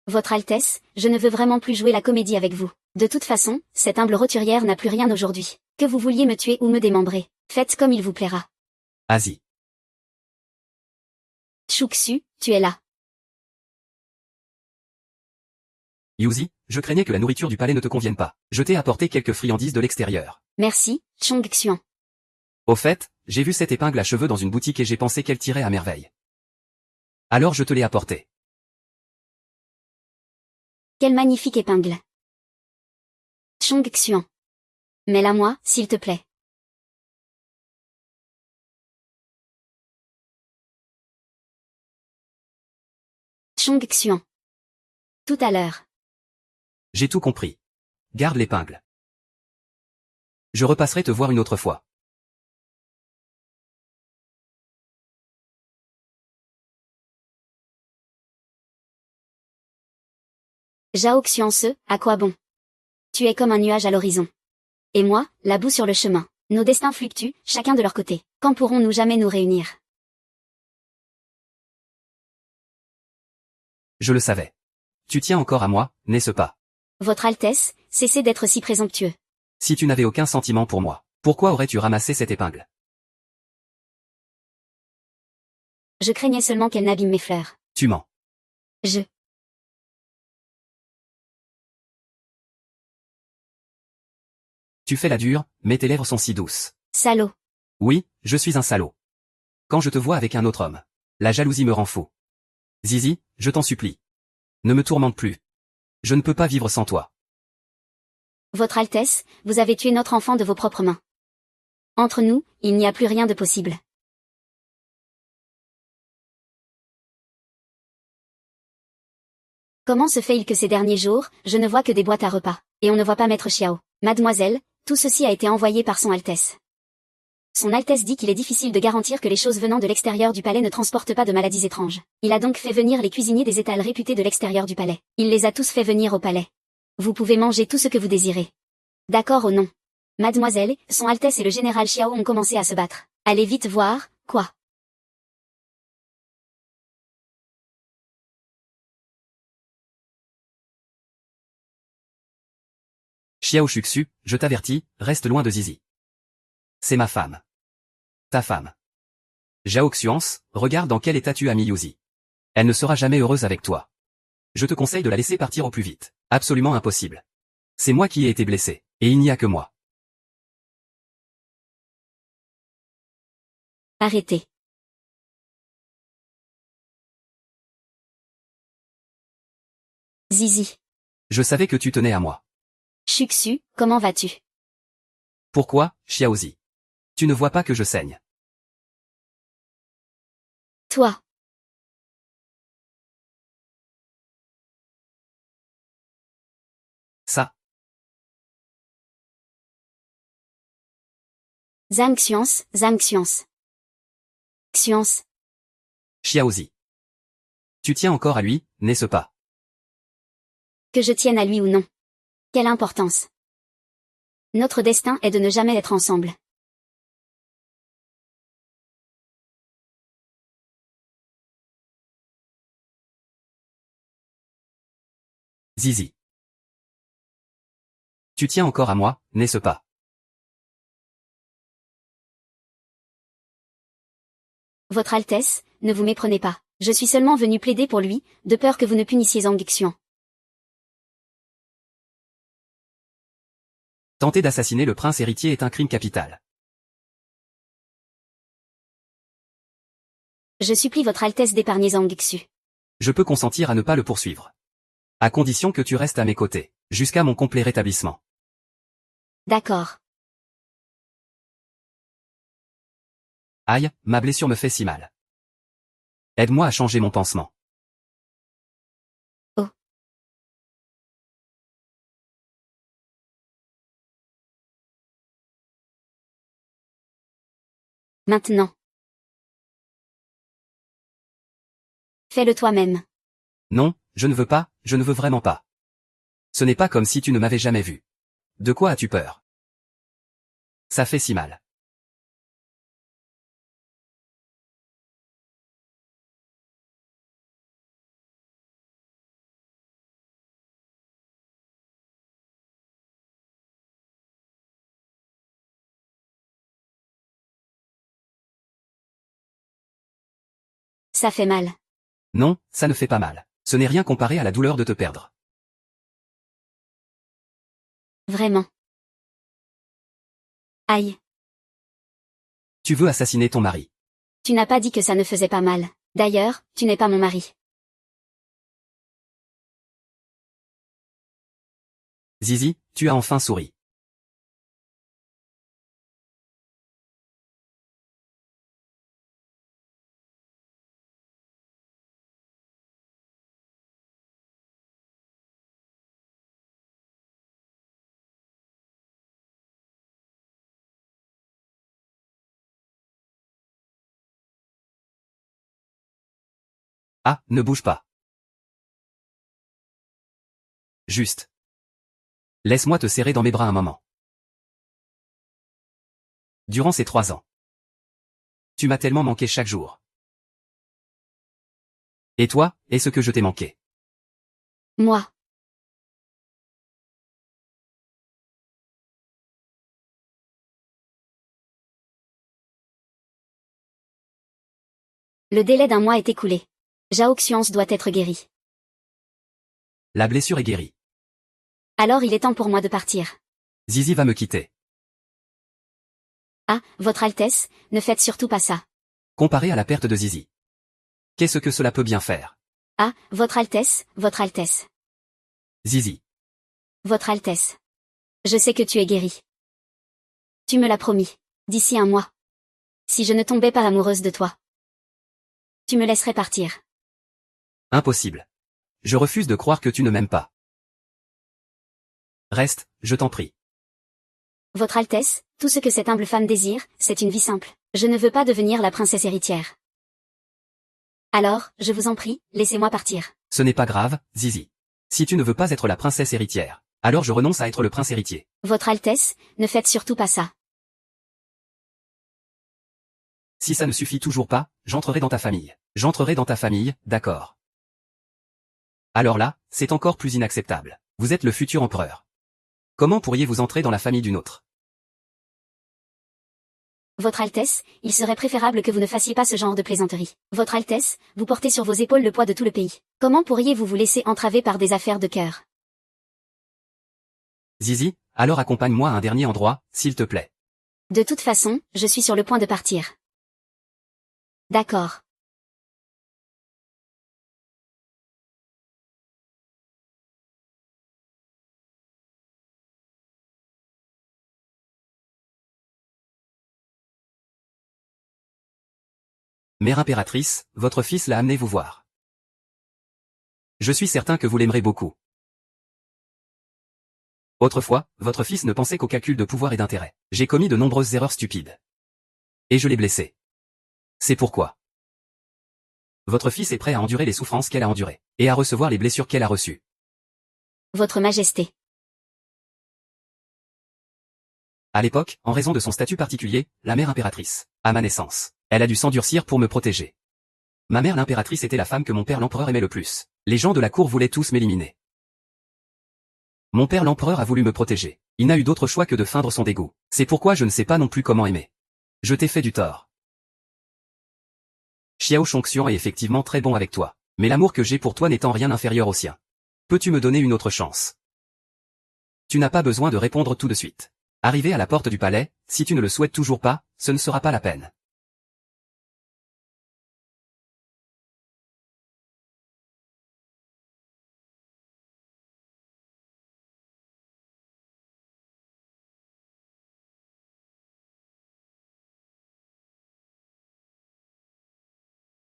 Votre Altesse, je ne veux vraiment plus jouer la comédie avec vous. De toute façon, cette humble roturière n'a plus rien aujourd'hui. Que vous vouliez me tuer ou me démembrer, faites comme il vous plaira. Asie. Chouxu, tu es là. Yuzi, je craignais que la nourriture du palais ne te convienne pas. Je t'ai apporté quelques friandises de l'extérieur. Merci, Chong Xuan. Au fait, j'ai vu cette épingle à cheveux dans une boutique et j'ai pensé qu'elle tirait à merveille. Alors je te l'ai apportée. Quelle magnifique épingle. Chong Xuan. Mets-la moi, s'il te plaît. Chong Xuan. Tout à l'heure. J'ai tout compris. Garde l'épingle. Je repasserai te voir une autre fois. Zhao Xuance, à quoi bon? Tu es comme un nuage à l'horizon. Et moi, la boue sur le chemin. Nos destins fluctuent, chacun de leur côté. Quand pourrons-nous jamais nous réunir? Je le savais. Tu tiens encore à moi, n'est-ce pas? Votre Altesse, cessez d'être si présomptueux. Si tu n'avais aucun sentiment pour moi, pourquoi aurais-tu ramassé cette épingle? Je craignais seulement qu'elle n'abîme mes fleurs. Tu mens. Je... Tu fais la dure, mais tes lèvres sont si douces. Salaud. Oui, je suis un salaud. Quand je te vois avec un autre homme, la jalousie me rend fou. Zizi, je t'en supplie. Ne me tourmente plus. Je ne peux pas vivre sans toi. Votre Altesse, vous avez tué notre enfant de vos propres mains. Entre nous, il n'y a plus rien de possible. Comment se fait-il que ces derniers jours, je ne vois que des boîtes à repas, et on ne voit pas Maître Xiao? Mademoiselle, tout ceci a été envoyé par son Altesse. Son Altesse dit qu'il est difficile de garantir que les choses venant de l'extérieur du palais ne transportent pas de maladies étranges. Il a donc fait venir les cuisiniers des étals réputés de l'extérieur du palais. Il les a tous fait venir au palais. Vous pouvez manger tout ce que vous désirez. D'accord ou non? Mademoiselle, son Altesse et le général Xiao ont commencé à se battre. Allez vite voir, quoi? Xiao Shuxu, je t'avertis, reste loin de Zizi. C'est ma femme. Ta femme. Zhao Xuans, regarde dans quel état tu as mis Yuzi. Elle ne sera jamais heureuse avec toi. Je te conseille de la laisser partir au plus vite. Absolument impossible. C'est moi qui ai été blessé, et il n'y a que moi. Arrêtez. Zizi. Je savais que tu tenais à moi. Shuxu, comment vas-tu? Pourquoi, Xiaozi? Tu ne vois pas que je saigne. Toi. Ça. Zhang Xuans, Zhang Xuans. Xuans. Xiaozi. Tu tiens encore à lui, n'est-ce pas? Que je tienne à lui ou non. Quelle importance. Notre destin est de ne jamais être ensemble. Zizi. Tu tiens encore à moi, n'est-ce pas? Votre Altesse, ne vous méprenez pas. Je suis seulement venu plaider pour lui, de peur que vous ne punissiez Zhang Xuan. Tenter d'assassiner le prince héritier est un crime capital. Je supplie votre Altesse d'épargner Zhang Xu. Je peux consentir à ne pas le poursuivre. À condition que tu restes à mes côtés, jusqu'à mon complet rétablissement. D'accord. Aïe, ma blessure me fait si mal. Aide-moi à changer mon pansement. Oh. Maintenant. Fais-le toi-même. Non, je ne veux pas, je ne veux vraiment pas. Ce n'est pas comme si tu ne m'avais jamais vu. De quoi as-tu peur? Ça fait si mal. Ça fait mal. Non, ça ne fait pas mal. Ce n'est rien comparé à la douleur de te perdre. Vraiment. Aïe. Tu veux assassiner ton mari. Tu n'as pas dit que ça ne faisait pas mal. D'ailleurs, tu n'es pas mon mari. Zizi, tu as enfin souri. Ah, ne bouge pas. Juste. Laisse-moi te serrer dans mes bras un moment. Durant ces 3 ans. Tu m'as tellement manqué chaque jour. Et toi, est-ce que je t'ai manqué? Moi. Le délai d'un mois est écoulé. Zhao Xians doit être guéri. La blessure est guérie. Alors il est temps pour moi de partir. Zizi va me quitter. Ah, Votre Altesse, ne faites surtout pas ça. Comparé à la perte de Zizi. Qu'est-ce que cela peut bien faire? Ah, Votre Altesse, Votre Altesse. Zizi. Votre Altesse. Je sais que tu es guéri. Tu me l'as promis. D'ici un mois. Si je ne tombais pas amoureuse de toi. Tu me laisserais partir. Impossible. Je refuse de croire que tu ne m'aimes pas. Reste, je t'en prie. Votre Altesse, tout ce que cette humble femme désire, c'est une vie simple. Je ne veux pas devenir la princesse héritière. Alors, je vous en prie, laissez-moi partir. Ce n'est pas grave, Zizi. Si tu ne veux pas être la princesse héritière, alors je renonce à être le prince héritier. Votre Altesse, ne faites surtout pas ça. Si ça ne suffit toujours pas, j'entrerai dans ta famille. J'entrerai dans ta famille, d'accord. Alors là, c'est encore plus inacceptable. Vous êtes le futur empereur. Comment pourriez-vous entrer dans la famille d'une autre? Votre Altesse, il serait préférable que vous ne fassiez pas ce genre de plaisanterie. Votre Altesse, vous portez sur vos épaules le poids de tout le pays. Comment pourriez-vous vous laisser entraver par des affaires de cœur? Zizi, alors accompagne-moi à un dernier endroit, s'il te plaît. De toute façon, je suis sur le point de partir. D'accord. Mère impératrice, votre fils l'a amené vous voir. Je suis certain que vous l'aimerez beaucoup. Autrefois, votre fils ne pensait qu'au calcul de pouvoir et d'intérêt. J'ai commis de nombreuses erreurs stupides. Et je l'ai blessé. C'est pourquoi. Votre fils est prêt à endurer les souffrances qu'elle a endurées, et à recevoir les blessures qu'elle a reçues. Votre Majesté. À l'époque, en raison de son statut particulier, la mère impératrice, à ma naissance, elle a dû s'endurcir pour me protéger. Ma mère l'impératrice était la femme que mon père l'empereur aimait le plus. Les gens de la cour voulaient tous m'éliminer. Mon père l'empereur a voulu me protéger. Il n'a eu d'autre choix que de feindre son dégoût. C'est pourquoi je ne sais pas non plus comment aimer. Je t'ai fait du tort. Xiao Chongxian est effectivement très bon avec toi, mais l'amour que j'ai pour toi n'étant rien inférieur au sien. Peux-tu me donner une autre chance? Tu n'as pas besoin de répondre tout de suite. Arrivé à la porte du palais, si tu ne le souhaites toujours pas, ce ne sera pas la peine.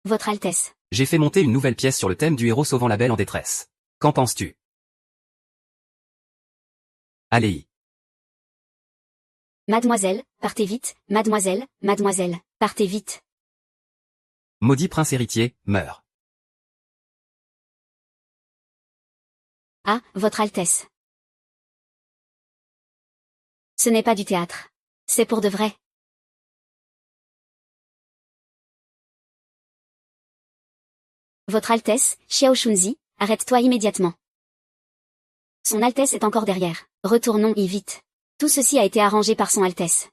Votre Altesse. J'ai fait monter une nouvelle pièce sur le thème du héros sauvant la belle en détresse. Qu'en penses-tu? Allez-y. Mademoiselle, partez vite, mademoiselle, mademoiselle, partez vite. Maudit prince héritier, meurs. Ah, Votre Altesse. Ce n'est pas du théâtre. C'est pour de vrai. Votre Altesse, Xiao Shunzi, arrête-toi immédiatement. Son Altesse est encore derrière. Retournons-y vite. Tout ceci a été arrangé par son Altesse.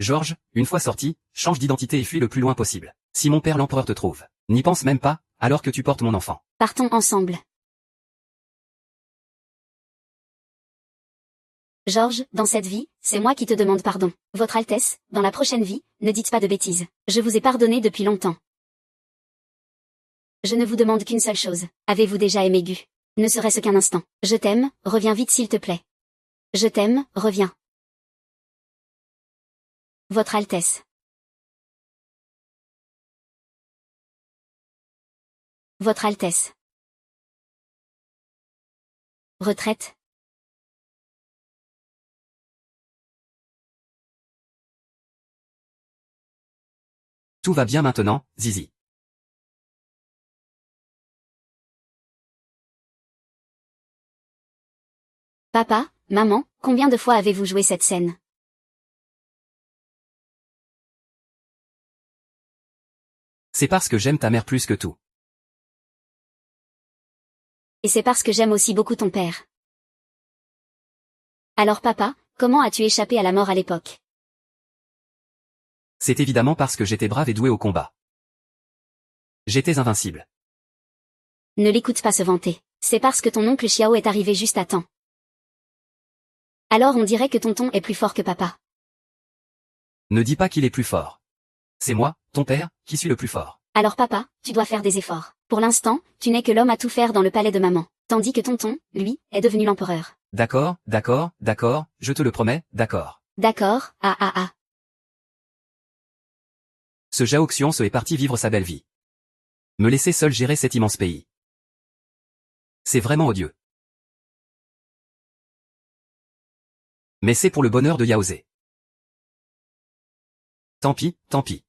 Georges, une fois sorti, change d'identité et fuis le plus loin possible. Si mon père l'empereur te trouve, n'y pense même pas, alors que tu portes mon enfant. Partons ensemble. Georges, dans cette vie, c'est moi qui te demande pardon. Votre Altesse, dans la prochaine vie, ne dites pas de bêtises. Je vous ai pardonné depuis longtemps. Je ne vous demande qu'une seule chose. Avez-vous déjà aimé Gu? Ne serait-ce qu'un instant. Je t'aime, reviens vite s'il te plaît. Je t'aime, reviens. Votre Altesse. Votre Altesse. Retraite. Tout va bien maintenant, Zizi. Papa, Maman, combien de fois avez-vous joué cette scène? C'est parce que j'aime ta mère plus que tout. Et c'est parce que j'aime aussi beaucoup ton père. Alors papa, comment as-tu échappé à la mort à l'époque? C'est évidemment parce que j'étais brave et doué au combat. J'étais invincible. Ne l'écoute pas se vanter. C'est parce que ton oncle Xiao est arrivé juste à temps. Alors on dirait que tonton est plus fort que papa. Ne dis pas qu'il est plus fort. C'est moi, ton père, qui suis le plus fort. Alors papa, tu dois faire des efforts. Pour l'instant, tu n'es que l'homme à tout faire dans le palais de maman. Tandis que tonton, lui, est devenu l'empereur. D'accord, d'accord, d'accord, je te le promets, d'accord. D'accord, ah ah ah. Ce Zhao Xiong est parti vivre sa belle vie. Me laisser seul gérer cet immense pays. C'est vraiment odieux. Mais c'est pour le bonheur de Yao Ze. Tant pis, tant pis.